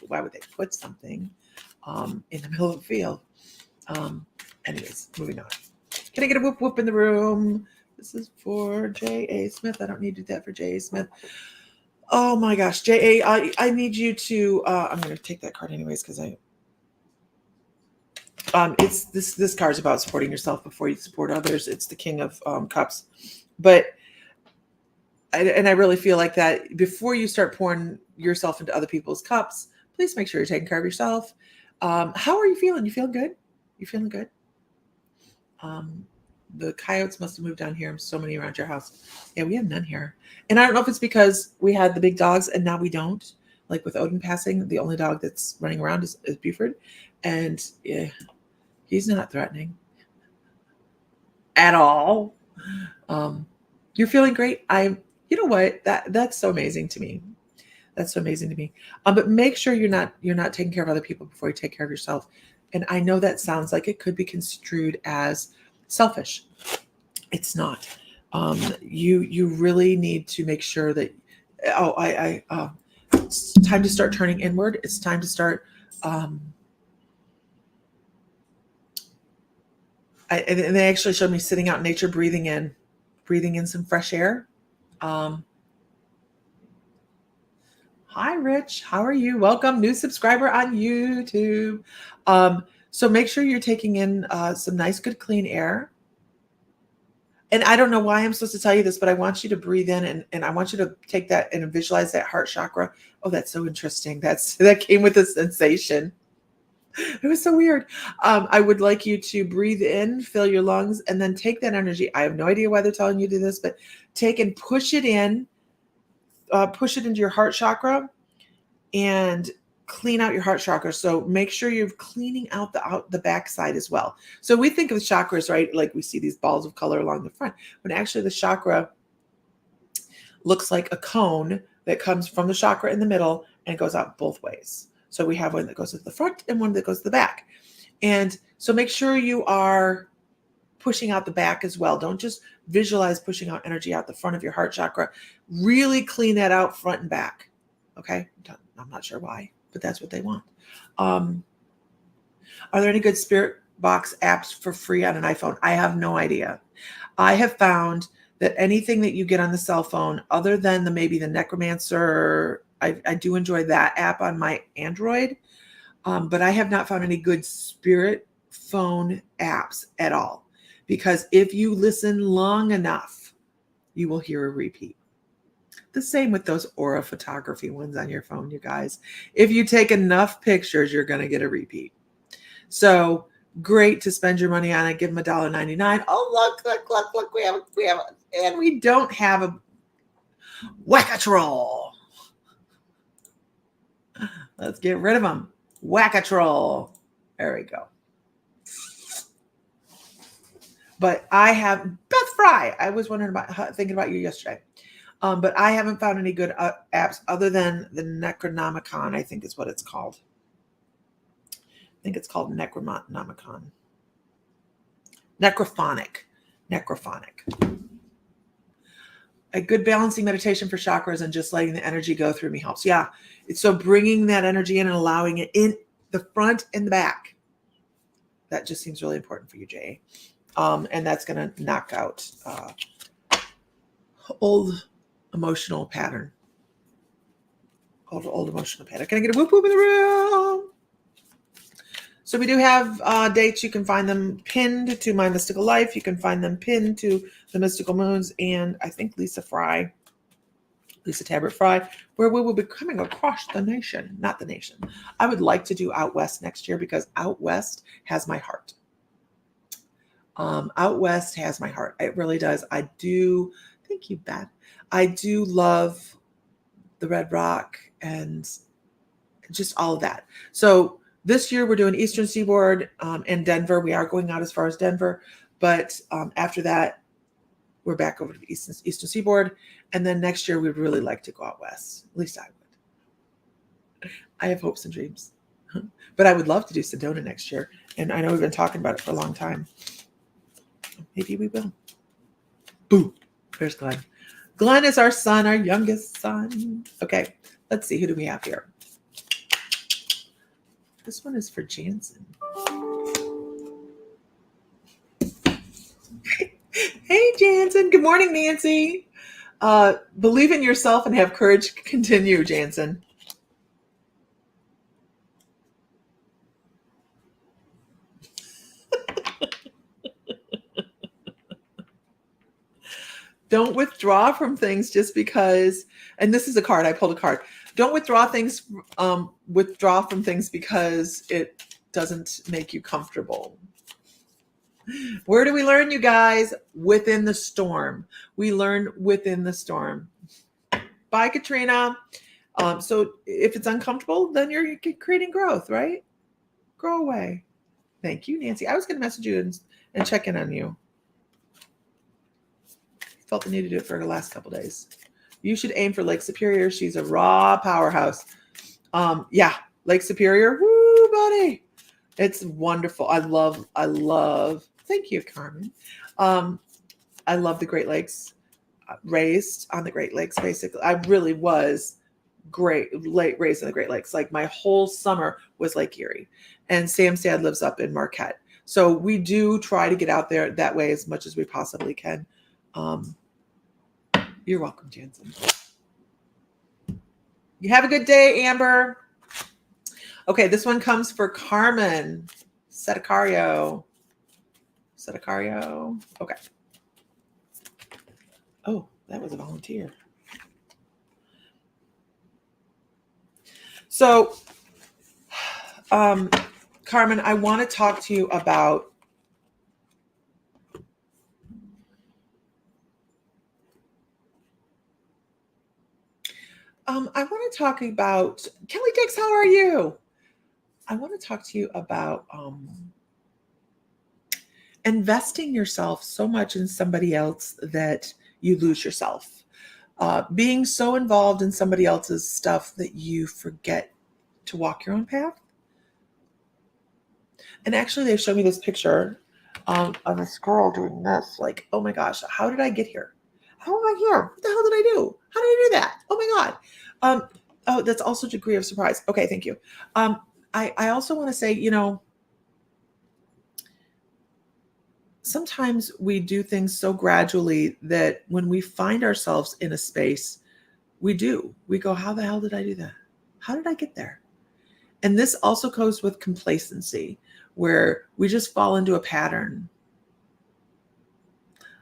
A: why would they put something in the middle of the field? Anyways, moving on. Can I get a whoop whoop in the room? This is for J.A. Smith. I don't need to do that for J.A. Smith. Oh my gosh, J.A., I need you to, I'm going to take that card anyways because it's this card's about supporting yourself before you support others. It's the King of Cups. But, I really feel like that before you start pouring yourself into other people's cups, please make sure you're taking care of yourself. How are you feeling? You feeling good? You feeling good? The coyotes must have moved down here. So many around your house. Yeah, we have none here. And I don't know if it's because we had the big dogs and now we don't. Like with Odin passing, the only dog that's running around is Buford. And yeah, he's not threatening at all. You're feeling great. You know what? That's so amazing to me. That's so amazing to me. But make sure you're not taking care of other people before you take care of yourself. And I know that sounds like it could be construed as selfish. It's not. You really need to make sure that. It's time to start turning inward. It's time to start. And they actually showed me sitting out in nature, breathing in some fresh air. Hi, Rich. How are you? Welcome, new subscriber on YouTube. So make sure you're taking in some nice, good, clean air. And I don't know why I'm supposed to tell you this, but I want you to breathe in and I want you to take that and visualize that heart chakra. Oh, that's so interesting. That came with a sensation. It was so weird. I would like you to breathe in, fill your lungs, and then take that energy. I have no idea why they're telling you to do this, but take and push it in. Push it into your heart chakra and clean out your heart chakra. So make sure you're cleaning out the backside as well. So we think of chakras, right? Like we see these balls of color along the front, but actually the chakra looks like a cone that comes from the chakra in the middle and goes out both ways. So we have one that goes to the front and one that goes to the back. And so make sure you are pushing out the back as well. Don't just visualize pushing out energy out the front of your heart chakra. Really clean that out front and back. Okay. I'm not sure why, but that's what they want. Are there any good spirit box apps for free on an iPhone? I have no idea. I have found that anything that you get on the cell phone, other than maybe the Necromancer I do enjoy that app on my Android, but I have not found any good spirit phone apps at all. Because if you listen long enough, you will hear a repeat. The same with those Aura photography ones on your phone, you guys. If you take enough pictures, you're going to get a repeat. So great to spend your money on it. Give them $1.99. Oh, look. We have, and we don't have a Whack-A-Troll. Let's get rid of them. Whack-A-Troll. There we go. But I have Beth Fry. I was thinking about you yesterday. But I haven't found any good apps other than the Necronomicon, I think is what it's called. I think it's called Necronomicon. Necrophonic. A good balancing meditation for chakras and just letting the energy go through me helps. Yeah. So bringing that energy in and allowing it in the front and the back. That just seems really important for you, Jay. And that's going to knock out old emotional pattern. Old emotional pattern. Can I get a whoop whoop in the room? So we do have dates. You can find them pinned to My Mystical Life. You can find them pinned to the Mystical Moons and I think Lisa Tabbert Fry, where we will be coming across the nation, not the nation. I would like to do Out West next year because Out West has my heart. Out West has my heart. It really does. I do. Thank you, Beth. I do love the Red Rock and just all of that. So this year we're doing Eastern Seaboard and Denver. We are going out as far as Denver, but after that, we're back over to the Eastern Seaboard. And then next year, we'd really like to go out west. At least I would. I have hopes and dreams. But I would love to do Sedona next year. And I know we've been talking about it for a long time. Maybe we will. Boo. There's Glenn. Glenn is our son, our youngest son. Okay, let's see. Who do we have here? This one is for Jansen. Hey, Jansen. Good morning, Nancy. Believe in yourself and have courage to continue, Jansen. Don't withdraw from things just because, and this is a card, I pulled a card. Don't withdraw from things because it doesn't make you comfortable. Where do we learn, you guys? Within the storm. We learn within the storm. Bye, Katrina. So if it's uncomfortable, then you're creating growth, right? Grow away. Thank you, Nancy. I was going to message you and check in on you. Felt the need to do it for the last couple days. You should aim for Lake Superior. She's a raw powerhouse. Yeah, Lake Superior. Woo, buddy. It's wonderful. I love. Thank you, Carmen. I love the Great Lakes. Raised on the Great Lakes, basically. I really was raised in the Great Lakes. Like my whole summer was Lake Erie. And Sam's dad lives up in Marquette. So we do try to get out there that way as much as we possibly can. You're welcome, Jansen. You have a good day, Amber. Okay, this one comes for Carmen Setacario. Okay. Oh, that was a volunteer. So, Carmen, I want to talk to you about I want to talk about Kelly Dix. How are you? I want to talk to you about investing yourself so much in somebody else that you lose yourself. Being so involved in somebody else's stuff that you forget to walk your own path. And actually, they showed me this picture of a girl doing this. Like, oh my gosh, how did I get here? How am I here? What the hell did I do? How did I do that? Oh my God. Oh, that's also a degree of surprise. Okay, thank you. I also want to say, sometimes we do things so gradually that when we find ourselves in a space, We do. We go, how the hell did I do that? How did I get there? And this also goes with complacency, where we just fall into a pattern.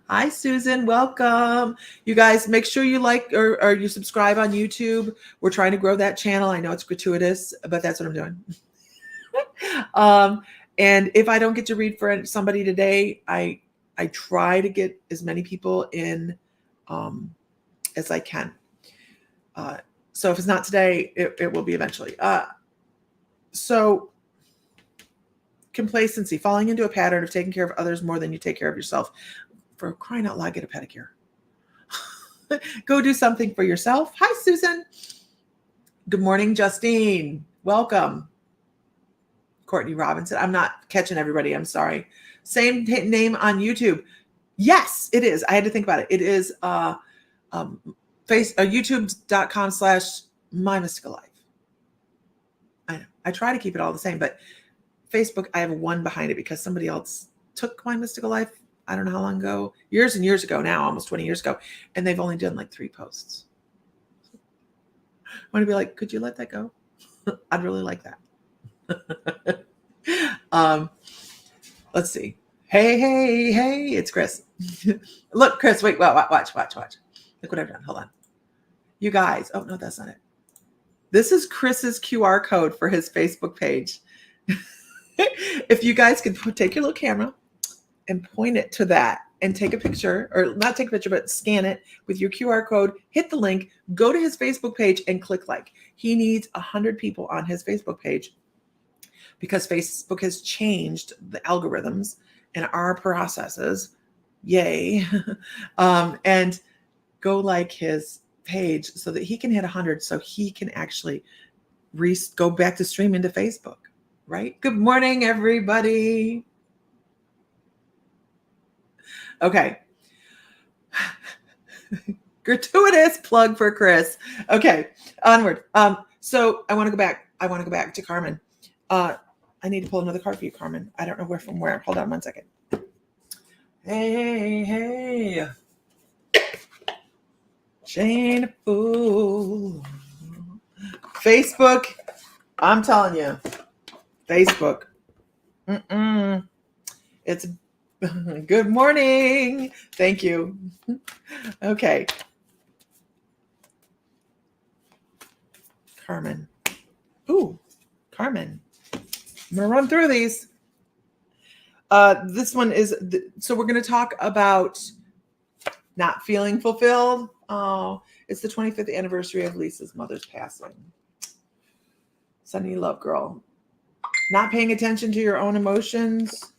A: Hi, Susan. Welcome. You guys, make sure you like or you subscribe on YouTube. We're trying to grow that channel. I know it's gratuitous, but that's what I'm doing. And if I don't get to read for somebody today, I try to get as many people in as I can. So if it's not today, it will be eventually. So complacency, falling into a pattern of taking care of others more than you take care of yourself. For crying out loud, get a pedicure. Go do something for yourself. Hi, Susan. Good morning, Justine. Welcome. Courtney Robinson. I'm not catching everybody. I'm sorry. Same name on YouTube. Yes, it is. I had to think about it. It is youtube.com/MyMysticalLife. I know. I try to keep it all the same, but Facebook, I have a 1 behind it because somebody else took My Mystical Life. I don't know how long ago, years and years ago now, almost 20 years ago. And they've only done like 3 posts. I want to be like, could you let that go? I'd really like that. Let's see. Hey, it's Chris. Look, Chris, wait, watch. Look what I've done. Hold on. You guys. Oh, no, that's not it. This is Chris's QR code for his Facebook page. If you guys could take your little camera and point it to that and take a picture, or not take a picture, but scan it with your QR code, hit the link, go to his Facebook page and click like. He needs 100 people on his Facebook page because Facebook has changed the algorithms and our processes. Yay. And go like his page so that he can hit 100 so he can actually go back to stream into Facebook, right? Good morning, everybody. Okay. Gratuitous plug for Chris. Okay, onward. So I want to go back. I want to go back to Carmen. I need to pull another card for you, Carmen. I don't know where from where. Hold on 1 second. Hey. Jane Fool. Facebook. I'm telling you. Facebook. It's good morning. Thank you. Okay. Carmen. Ooh, Carmen. I'm going to run through these. This one is, so we're going to talk about not feeling fulfilled. Oh, it's the 25th anniversary of Lisa's mother's passing. Sunny love, girl. Not paying attention to your own emotions.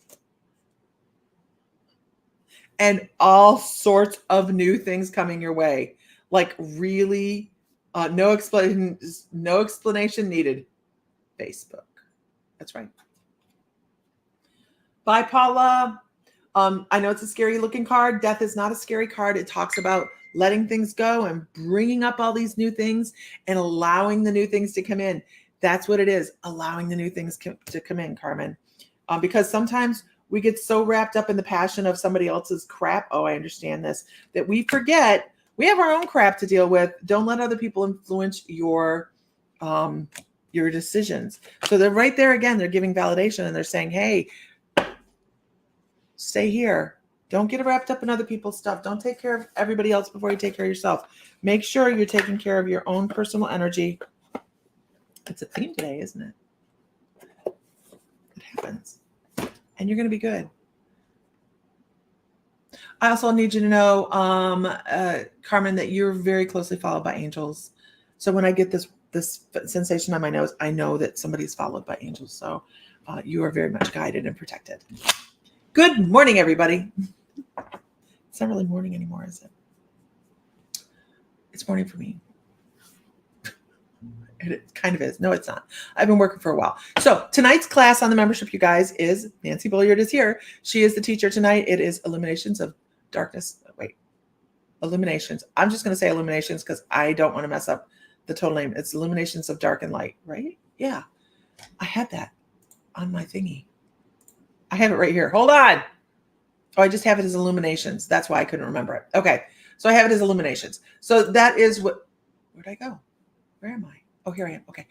A: And all sorts of new things coming your way. Like really, no explanation needed. Facebook. That's right. Bye, Paula. I know it's a scary looking card. Death is not a scary card. It talks about letting things go and bringing up all these new things and allowing the new things to come in. That's what it is. Allowing the new things to come in, Carmen. Because sometimes we get so wrapped up in the passion of somebody else's crap. Oh, I understand this. That we forget we have our own crap to deal with. Don't let other people influence your decisions. So they're right there again. They're giving validation and they're saying, hey, stay here. Don't get wrapped up in other people's stuff. Don't take care of everybody else before you take care of yourself. Make sure you're taking care of your own personal energy. It's a theme today, isn't it? It happens. And you're going to be good. I also need you to know, Carmen, that you're very closely followed by angels. So when I get this sensation on my nose, I know that somebody's followed by angels. So you are very much guided and protected. Good morning, everybody. It's not really morning anymore, is it? It's morning for me. It kind of is. No, it's not. I've been working for a while. So tonight's class on the membership, you guys, is Nancy Bulliard is here. She is the teacher tonight. It is Illuminations of Darkness. Wait, Illuminations. I'm just going to say Illuminations because I don't want to mess up the total name. It's Illuminations of Dark and Light, right? Yeah. I had that on my thingy. I have it right here. Hold on. Oh, I just have it as Illuminations. That's why I couldn't remember it. Okay. So I have it as Illuminations. So that is what Where'd I go? Where am I? Oh, here I am. Okay.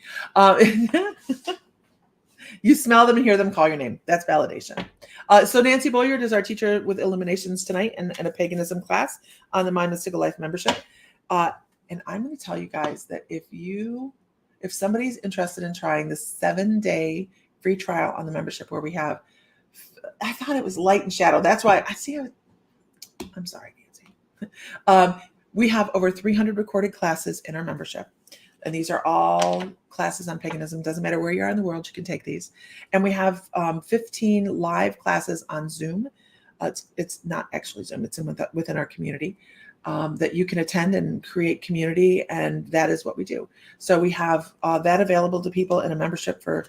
A: You smell them and hear them call your name. That's validation. So Nancy Boyard is our teacher with Illuminations tonight and a paganism class on the My Mystical Life membership. And I'm going to tell you guys that if somebody's interested in trying the 7-day free trial on the membership where we have, I thought it was light and shadow. That's why I see. I'm sorry, Nancy. We have over 300 recorded classes in our membership. And these are all classes on paganism. Doesn't matter where you are in the world, you can take these. And we have 15 live classes on Zoom. It's not actually Zoom, it's within our community that you can attend and create community. And that is what we do. So we have that available to people in a membership for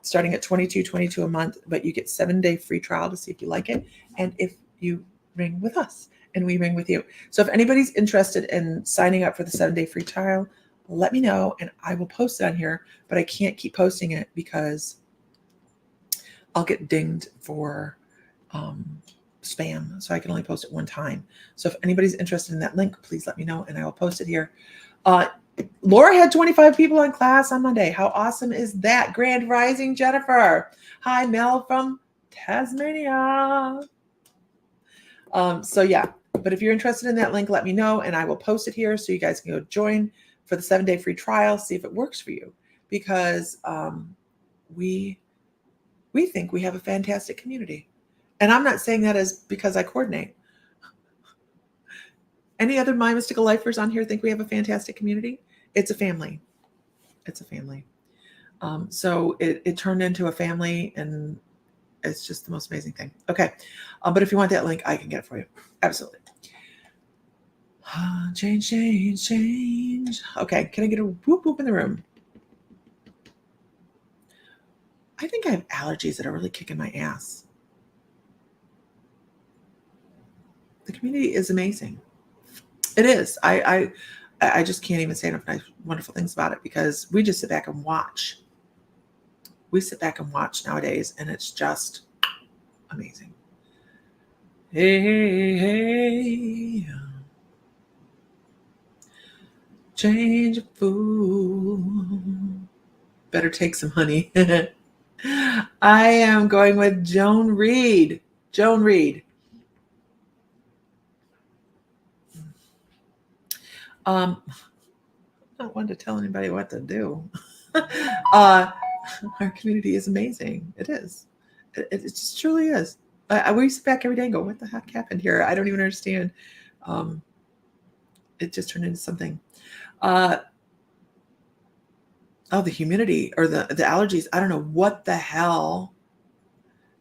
A: starting at $22 a month, but you get 7-day free trial to see if you like it. And if you ring with us and we ring with you. So if anybody's interested in signing up for the 7-day free trial, let me know and I will post it on here, but I can't keep posting it because I'll get dinged for spam. So I can only post it one time. So if anybody's interested in that link, please let me know and I will post it here. Laura had 25 people in class on Monday. How awesome is that? Grand Rising, Jennifer. Hi, Mel from Tasmania. So yeah, but if you're interested in that link, let me know and I will post it here so you guys can go join for the 7-day free trial, see if it works for you, because we think we have a fantastic community. And I'm not saying that as because I coordinate. Any other My Mystical Lifers on here think we have a fantastic community? It's a family. It's a family. So it turned into a family and it's just the most amazing thing. Okay. But if you want that link, I can get it for you. Absolutely. Change. Okay, can I get a whoop whoop in the room? I think I have allergies that are really kicking my ass. The community is amazing. It is. I just can't even say enough nice, wonderful things about it because we just sit back and watch. We sit back and watch nowadays, and it's just amazing. Hey. Change of food. Better take some honey. I am going with Joan Reed. Joan Reed. I'm not one to tell anybody what to do. Our community is amazing. It is. It just truly is. We sit back every day and go, what the heck happened here? I don't even understand. It just turned into something. The humidity or the allergies. I don't know what the hell.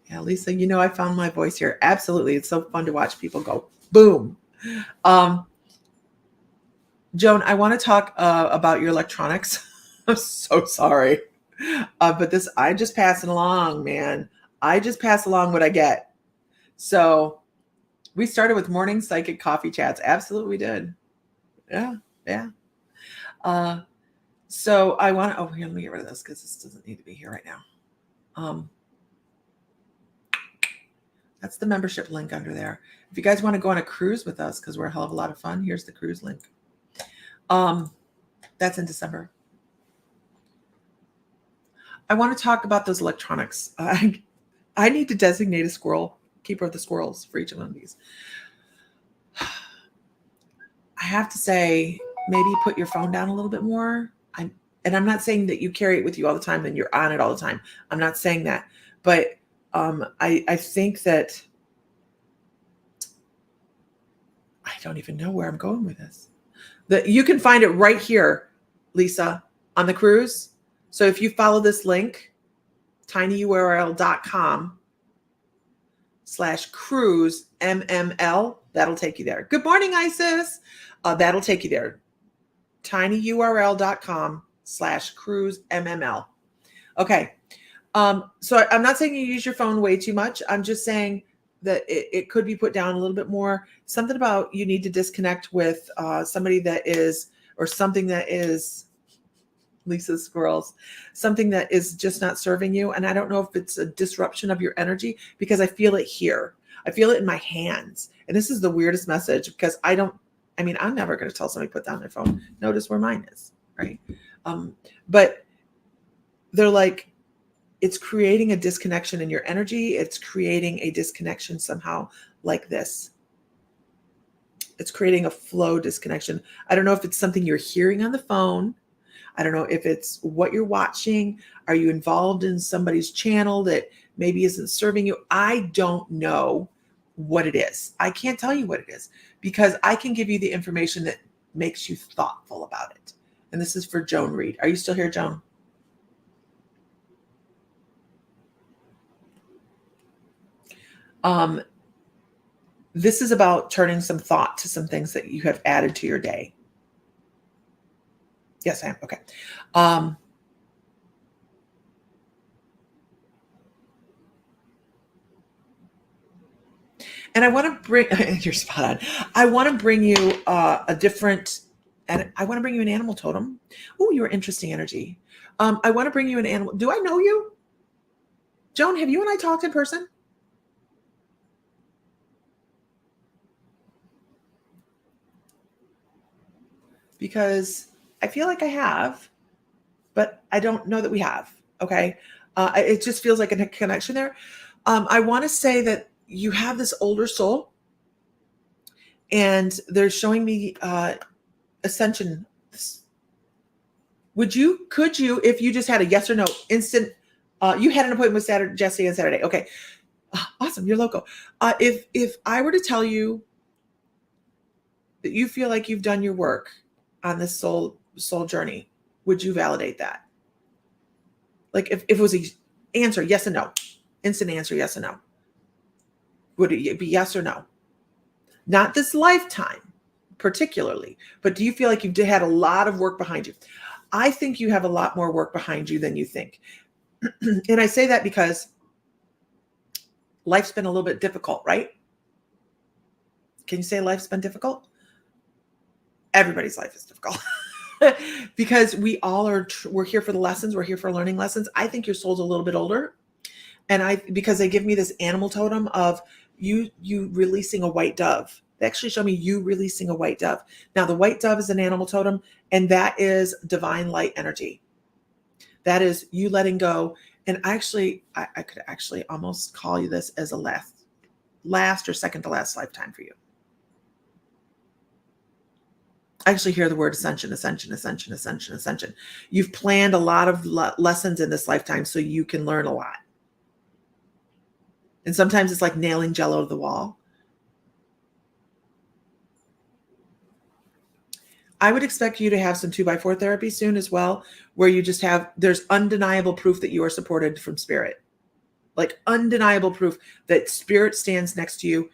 A: Yeah, Lisa, I found my voice here. Absolutely. It's so fun to watch people go boom. Joan, I want to talk about your electronics. I'm so sorry. But I just pass it along, man. I just pass along what I get. So we started with morning psychic coffee chats. Absolutely, we did. Yeah. So I want to, let me get rid of this because this doesn't need to be here right now. That's the membership link under there. If you guys want to go on a cruise with us, because we're a hell of a lot of fun, here's the cruise link. That's in December. I want to talk about those electronics. I need to designate a squirrel, keeper of the squirrels for each one of these. I have to say, maybe put your phone down a little bit more. And I'm not saying that you carry it with you all the time and you're on it all the time. I'm not saying that. But I think that I don't even know where I'm going with this. You can find it right here, Lisa, on the cruise. So if you follow this link, tinyurl.com/cruise MML, that'll take you there. Good morning, Isis. That'll take you there. tinyurl.com/cruise MML. Okay. So I'm not saying you use your phone way too much. I'm just saying that it could be put down a little bit more. Something about you need to disconnect with somebody that is, or something that is, Lisa's squirrels, something that is just not serving you. And I don't know if it's a disruption of your energy because I feel it here. I feel it in my hands. And this is the weirdest message because I don't I mean, I'm never going to tell somebody to put down their phone. Notice where mine is, right? But they're like, it's creating a disconnection in your energy. It's creating a disconnection somehow like this. It's creating a flow disconnection. I don't know if it's something you're hearing on the phone. I don't know if it's what you're watching. Are you involved in somebody's channel that maybe isn't serving you? I don't know what it is. I can't tell you what it is because I can give you the information that makes you thoughtful about it. And this is for Joan Reed. Are you still here, Joan? This is about turning some thought to some things that you have added to your day. Yes, I am. Okay. And I want to bring, you're spot on. I want to bring you a different, and I want to bring you an animal totem. Oh, you're interesting energy. I want to bring you an animal. Do I know you? Joan, have you and I talked in person? Because I feel like I have, but I don't know that we have. Okay. It just feels like a connection there. I want to say that you have this older soul and they're showing me ascension. Could you, if you just had a yes or no instant, you had an appointment with Jesse on Saturday. Okay. Awesome. You're local. If I were to tell you that you feel like you've done your work on this soul journey, would you validate that? Like if it was a answer, yes and no, instant answer, yes and no, would it be yes or no? Not this lifetime particularly, but do you feel like you've had a lot of work behind you? I think you have a lot more work behind you than you think. And I say that because life's been a little bit difficult, right? Can you say life's been difficult? Everybody's life is difficult. Because we all we're here for the lessons. We're here for learning lessons. I think your soul's a little bit older. And because they give me this animal totem of you releasing a white dove. They actually show me you releasing a white dove. Now, the white dove is an animal totem, and that is divine light energy. That is you letting go. And actually, I could actually almost call you this as a last or second to last lifetime for you. I actually hear the word ascension, ascension, ascension, ascension, ascension. You've planned a lot of lessons in this lifetime so you can learn a lot. And sometimes it's like nailing Jello to the wall. I would expect you to have some 2x4 therapy soon as well, where you just there's undeniable proof that you are supported from spirit. Like undeniable proof that spirit stands next to you.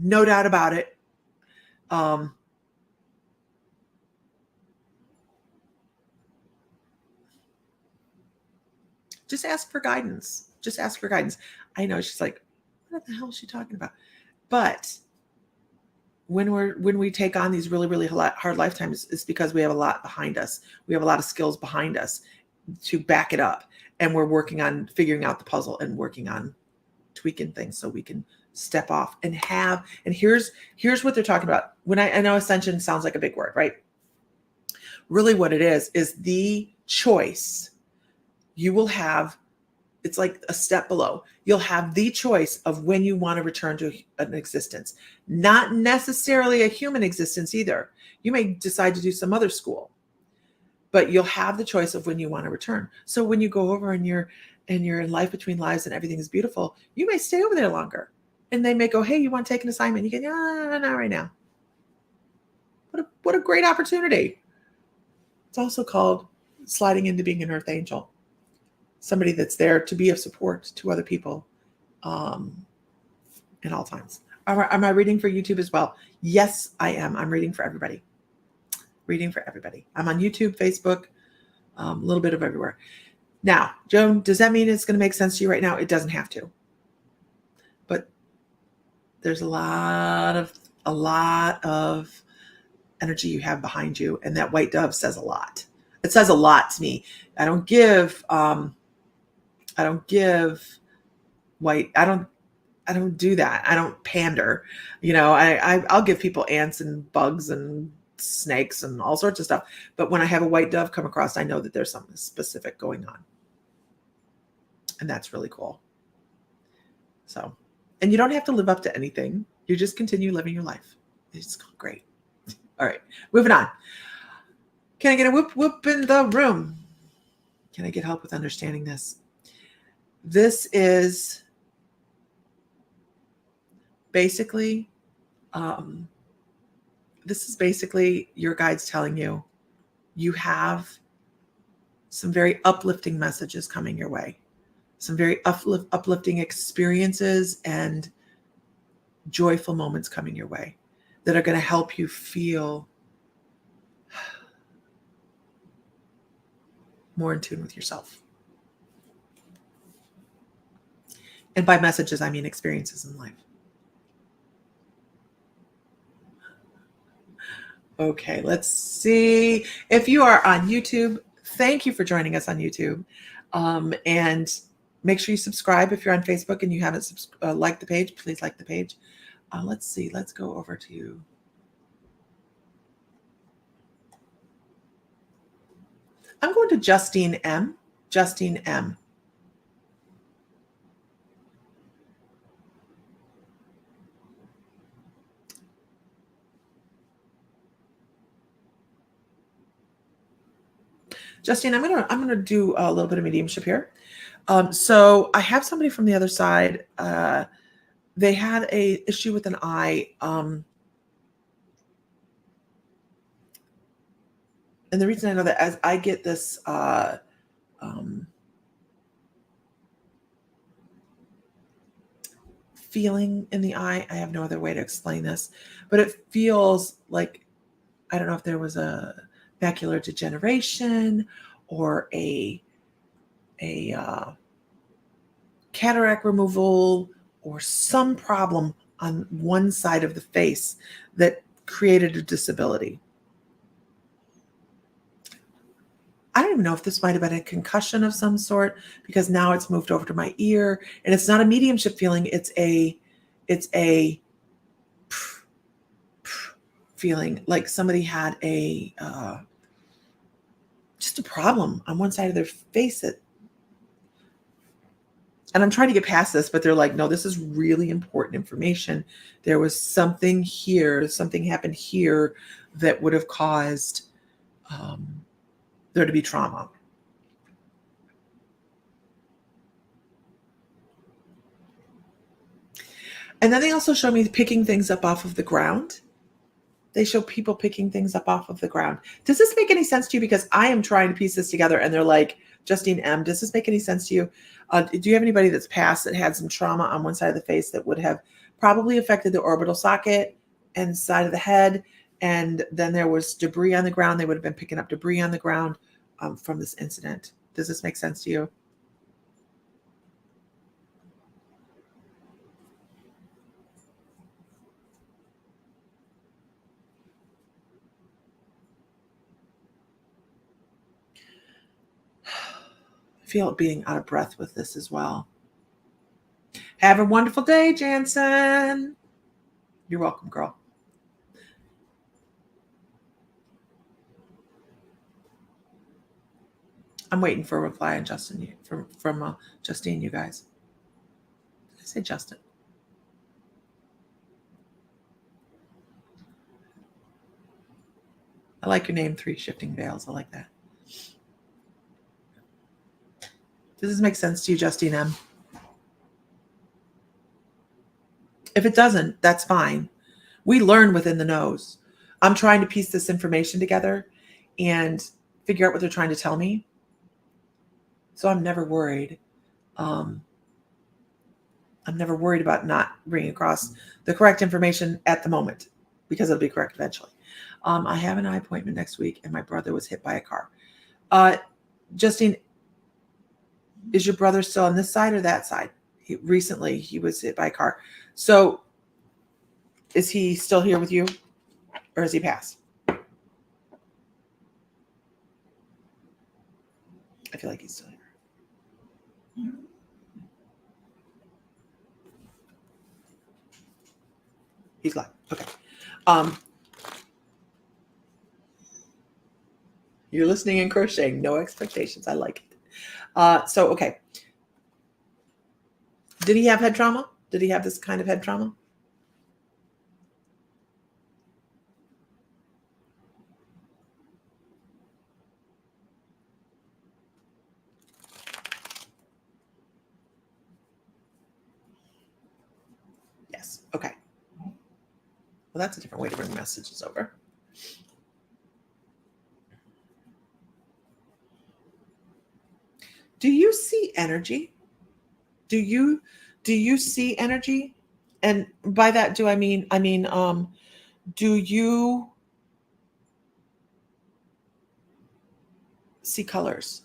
A: No doubt about it. Just ask for guidance. Just ask for guidance. I know she's like, what the hell is she talking about? But when we take on these really, really hard lifetimes, it's because we have a lot behind us. We have a lot of skills behind us to back it up. And we're working on figuring out the puzzle and working on tweaking things so we can step off and here's what they're talking about. When I know ascension sounds like a big word, right? Really what it is the choice. You will have, it's like a step below. You'll have the choice of when you want to return to an existence. Not necessarily a human existence either. You may decide to do some other school, but you'll have the choice of when you want to return. So when you go over and you're in life between lives and everything is beautiful, you may stay over there longer. And they may go, hey, you want to take an assignment? You go, no, not right now. What a great opportunity. It's also called sliding into being an earth angel. Somebody that's there to be of support to other people at all times. Am I reading for YouTube as well? Yes, I am. I'm reading for everybody. Reading for everybody. I'm on YouTube, Facebook, a little bit of everywhere. Now, Joan, does that mean it's going to make sense to you right now? It doesn't have to. But there's a lot of energy you have behind you, and that white dove says a lot. It says a lot to me. I don't give white. I don't do that. I don't pander. I'll give people ants and bugs and snakes and all sorts of stuff. But when I have a white dove come across, I know that there's something specific going on. And that's really cool. So, and you don't have to live up to anything. You just continue living your life. It's great. All right, moving on. Can I get a whoop whoop in the room? Can I get help with understanding this? This is basically, your guides telling you have some very uplifting messages coming your way, some very uplifting experiences and joyful moments coming your way that are going to help you feel more in tune with yourself. And by messages, I mean experiences in life. Okay, let's see. If you are on YouTube, thank you for joining us on YouTube. And make sure you subscribe. If you're on Facebook and you haven't liked the page, please like the page. Let's see. Let's go over to I'm going to Justine M. Justine M. Justine, I'm gonna do a little bit of mediumship here. So I have somebody from the other side. They had a issue with an eye. And the reason I know that, as I get this feeling in the eye, I have no other way to explain this, but it feels like, I don't know if there was a macular degeneration or a cataract removal or some problem on one side of the face that created a disability. I don't even know if this might have been a concussion of some sort, because now it's moved over to my ear, and it's not a mediumship feeling. It's a feeling like somebody had just a problem on one side of their face. And I'm trying to get past this, but they're like, no, this is really important information. There was something here, something happened here that would have caused there to be trauma. And then they also show me picking things up off of the ground. They show people picking things up off of the ground. Does this make any sense to you? Because I am trying to piece this together, and they're like, Justine M., does this make any sense to you? Do you have anybody that's passed that had some trauma on one side of the face that would have probably affected the orbital socket and side of the head? And then there was debris on the ground. They would have been picking up debris on the ground from this incident. Does this make sense to you? I feel being out of breath with this as well. Have a wonderful day, Jansen. You're welcome, girl. I'm waiting for a reply on Justin from Justine, you guys. Did I say Justin? I like your name, 3 Shifting Veils. I like that. Does this make sense to you, Justine M? If it doesn't, that's fine. We learn within the nose. I'm trying to piece this information together and figure out what they're trying to tell me. So I'm never worried. I'm never worried about not bringing across the correct information at the moment, because it'll be correct eventually. I have an eye appointment next week, and my brother was hit by a car. Justine, is your brother still on this side or that side? Recently, he was hit by a car. So is he still here with you, or has he passed? I feel like he's still here. He's live. Okay. Um, you're listening and crocheting. No expectations. I like it. So, okay. Did he have head trauma? Did he have this kind of head trauma? Yes. Okay. Well, that's a different way to bring messages over. Do you see energy? Do you see energy? And by that, do I mean, do you see colors?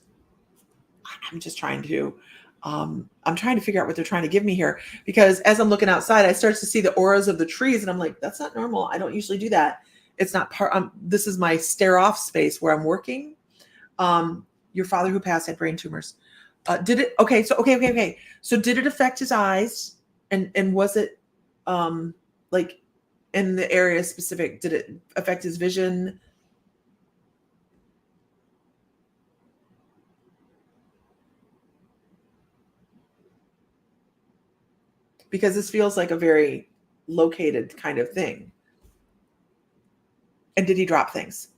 A: I'm just trying to I'm trying to figure out what they're trying to give me here, because as I'm looking outside, I start to see the auras of the trees, and I'm like, that's not normal. I don't usually do that. It's not part. This is my stare off space where I'm working. Your father who passed had brain tumors. Did it? Okay, so okay. So did it affect his eyes? And was it like in the area specific? Did it affect his vision? Because this feels like a very located kind of thing. And did he drop things?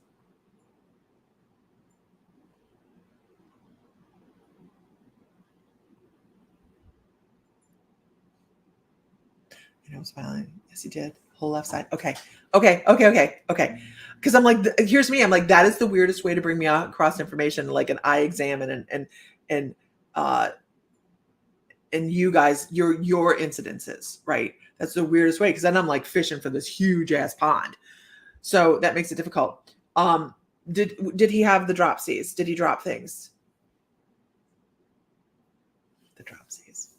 A: I'm smiling. Yes, he did. Whole left side. Okay. Because I'm like, here's me. I'm like, that is the weirdest way to bring me across information, like an eye exam and uh and you guys, your incidences, right? That's the weirdest way, because then I'm like fishing for this huge ass pond. So that makes it difficult. Did he have the dropsies? Did he drop things? The dropsies.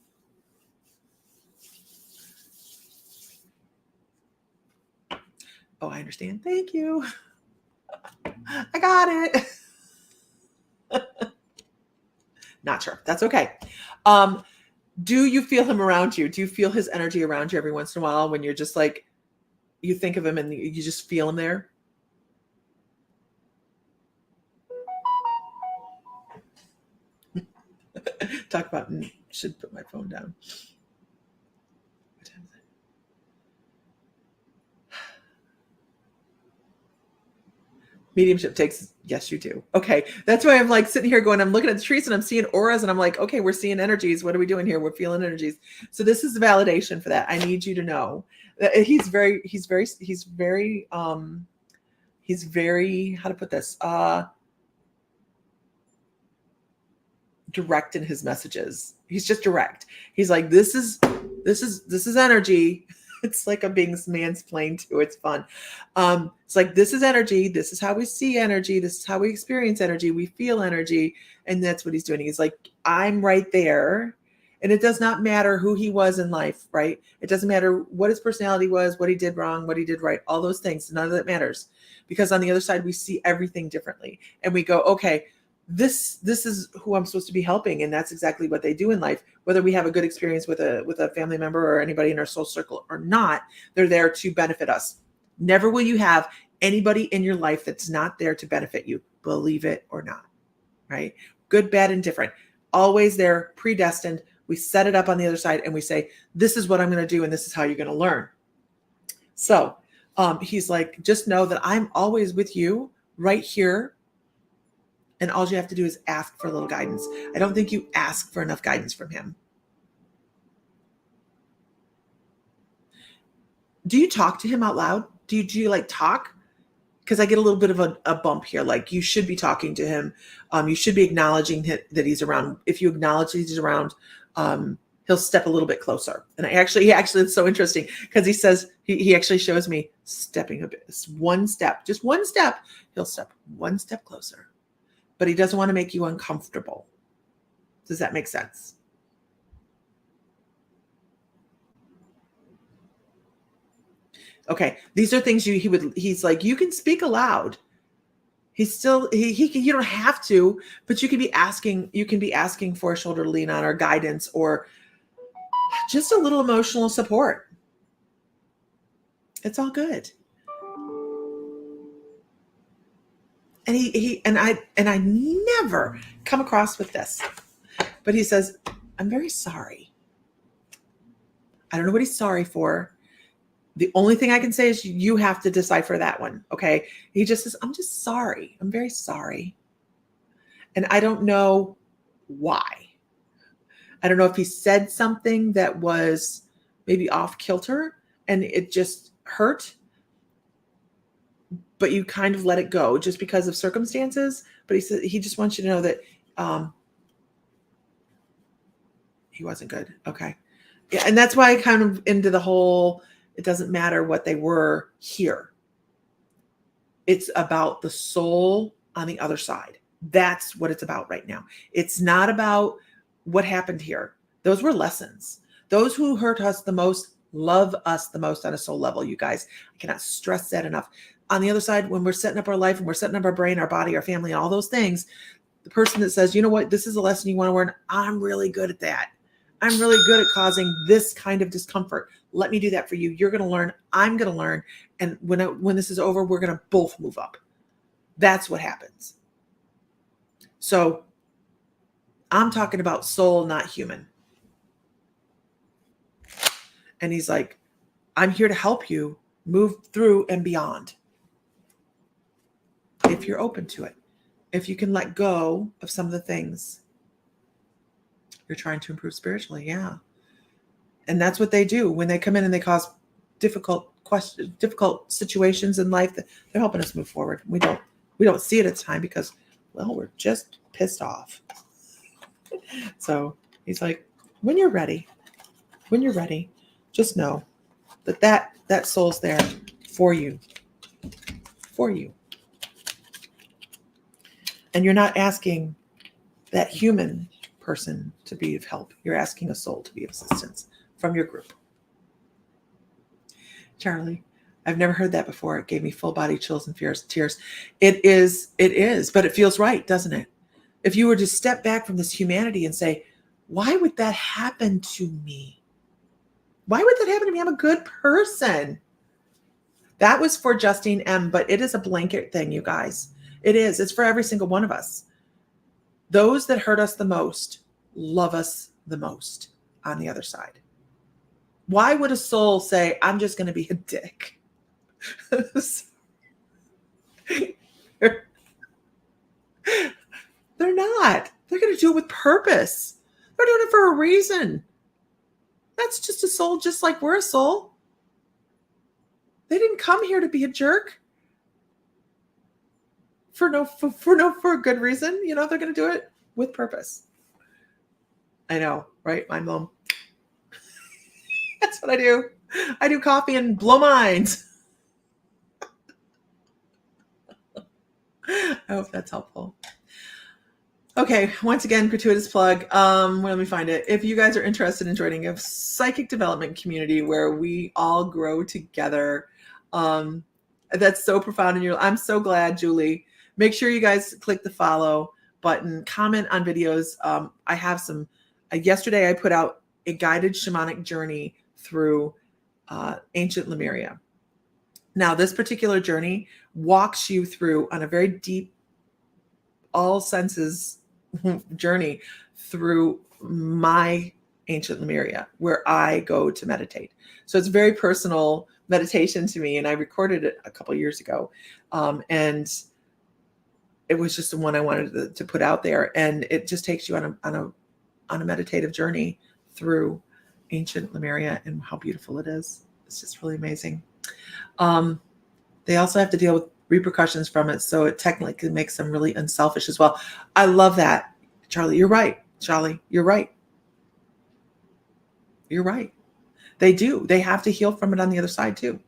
A: Oh, I understand. Thank you. I got it. Not sure. That's okay. Do you feel him around you? Do you feel his energy around you every once in a while, when you're just like, you think of him and you just feel him there? Talk about, should put my phone down. What time is it? Mediumship takes, yes, you do. Okay. That's why I'm like sitting here going, I'm looking at the trees and I'm seeing auras, and I'm like, okay, we're seeing energies. What are we doing here? We're feeling energies. So this is the validation for that. I need you to know that he's very, how to put this, direct in his messages. He's just direct. He's like, this is energy. It's like I'm being mansplained to. It's fun. It's like, this is energy. This is how we see energy. This is how we experience energy. We feel energy. And that's what he's doing. He's like, I'm right there. And it does not matter who he was in life, right? It doesn't matter what his personality was, what he did wrong, what he did right, all those things. None of that matters, because on the other side, we see everything differently. And we go, okay, this is who I'm supposed to be helping, and that's exactly what they do in life. Whether we have a good experience with a family member or anybody in our soul circle or not, they're there to benefit us. Never will you have anybody in your life that's not there to benefit you, believe it or not, right? Good, bad, and different. Always there, predestined. We set it up on the other side and we say, this is what I'm going to do, and this is how you're going to learn. So he's like, just know that I'm always with you right here. And all you have to do is ask for a little guidance. I don't think you ask for enough guidance from him. Do you talk to him out loud? Do you like talk? Because I get a little bit of a bump here. Like, you should be talking to him. You should be acknowledging that he's around. If you acknowledge that he's around, he'll step a little bit closer. And he actually, it's so interesting, because he says, he actually shows me stepping a bit, one step, just one step. He'll step one step closer. But he doesn't want to make you uncomfortable. Does that make sense? Okay. These are things he's like, you can speak aloud. He's still, you don't have to, but you can be asking for a shoulder to lean on, or guidance, or just a little emotional support. It's all good. And I never come across with this, but he says, I'm very sorry. I don't know what he's sorry for. The only thing I can say is you have to decipher that one. Okay. He just says, I'm just sorry. I'm very sorry. And I don't know why. I don't know if he said something that was maybe off kilter and it just hurt, but you kind of let it go just because of circumstances. But he said he just wants you to know that he wasn't good. Okay. Yeah, and that's why I kind of into the whole, it doesn't matter what they were here. It's about the soul on the other side. That's what it's about right now. It's not about what happened here. Those were lessons. Those who hurt us the most love us the most on a soul level, you guys. I cannot stress that enough. On the other side, when we're setting up our life and we're setting up our brain, our body, our family, all those things, the person that says, you know what, this is a lesson you want to learn, I'm really good at that. I'm really good at causing this kind of discomfort. Let me do that for you. You're going to learn. I'm going to learn. And when this is over, we're going to both move up. That's what happens. So I'm talking about soul, not human. And he's like, I'm here to help you move through and beyond. If you're open to it, if you can let go of some of the things you're trying to improve spiritually. Yeah. And that's what they do when they come in and they cause difficult situations in life. That they're helping us move forward. We don't see it at the time because, well, we're just pissed off. So he's like, when you're ready, just know that soul's there for you. And you're not asking that human person to be of help. You're asking a soul to be of assistance from your group. Charlie, I've never heard that before. It gave me full body chills and tears. It is, but it feels right, doesn't it? If you were to step back from this humanity and say, why would that happen to me? Why would that happen to me? I'm a good person. That was for Justine M., but it is a blanket thing, you guys. It is. It's for every single one of us. Those that hurt us the most love us the most on the other side. Why would a soul say, I'm just going to be a dick? They're not. They're going to do it with purpose. They're doing it for a reason. That's just a soul, just like we're a soul. They didn't come here to be a jerk for a good reason. You know, they're going to do it with purpose. I know, right? Mind blown. That's what I do. I do coffee and blow minds. I hope that's helpful. Okay, once again, gratuitous plug. Let me find it. If you guys are interested in joining a psychic development community where we all grow together, that's so profound in your life. I'm so glad, Julie. Make sure you guys click the follow button, comment on videos. I have some. Yesterday, I put out a guided shamanic journey through ancient Lemuria. Now, this particular journey walks you through on a very deep, all senses journey through my ancient Lemuria, where I go to meditate. So it's very personal meditation to me, and I recorded it a couple years ago, and it was just the one I wanted to put out there, and it just takes you on a meditative journey through ancient Lemuria and how beautiful it is. It's just really amazing. They also have to deal with repercussions from it, so it technically makes them really unselfish as well. I love that, Charlie. You're right, Charlie. You're right. You're right. They do. They have to heal from it on the other side too.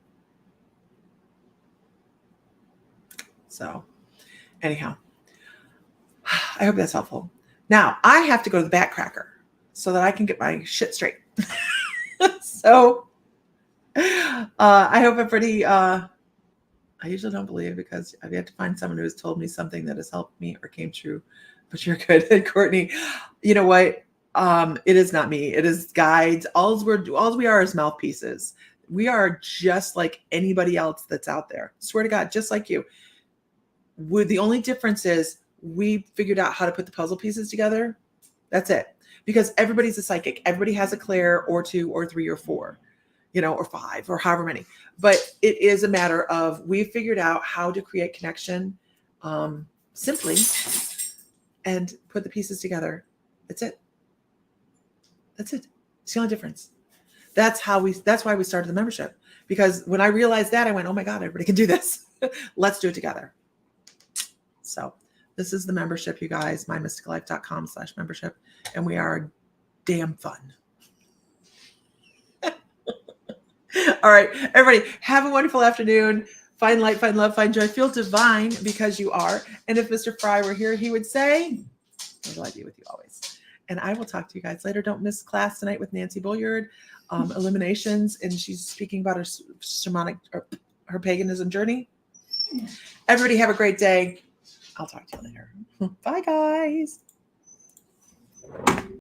A: So, anyhow, I hope that's helpful. Now I have to go to the Batcracker so that I can get my shit straight. So, I hope everybody. I usually don't believe because I've yet to find someone who has told me something that has helped me or came true. But you're good, Courtney. You know what? It is not me. It is guides. All we are is mouthpieces. We are just like anybody else that's out there. Swear to God, just like you. The only difference is we figured out how to put the puzzle pieces together. That's it. Because everybody's a psychic. Everybody has a clair or 2 or 3 or 4, or 5 or however many. But it is a matter of we figured out how to create connection simply and put the pieces together. That's it. That's it. It's the only difference. That's why we started the membership. Because when I realized that, I went, oh my God, everybody can do this. Let's do it together. So this is the membership, you guys, mymysticallife.com/membership. And we are damn fun. All right, everybody, have a wonderful afternoon. Find light, find love, find joy, feel divine because you are. And if Mr. Fry were here, he would say, "May the light be with you always." And I will talk to you guys later. Don't miss class tonight with Nancy Bulliard, Eliminations, and she's speaking about her shamanic or her paganism journey. Everybody have a great day. I'll talk to you later. Bye, guys.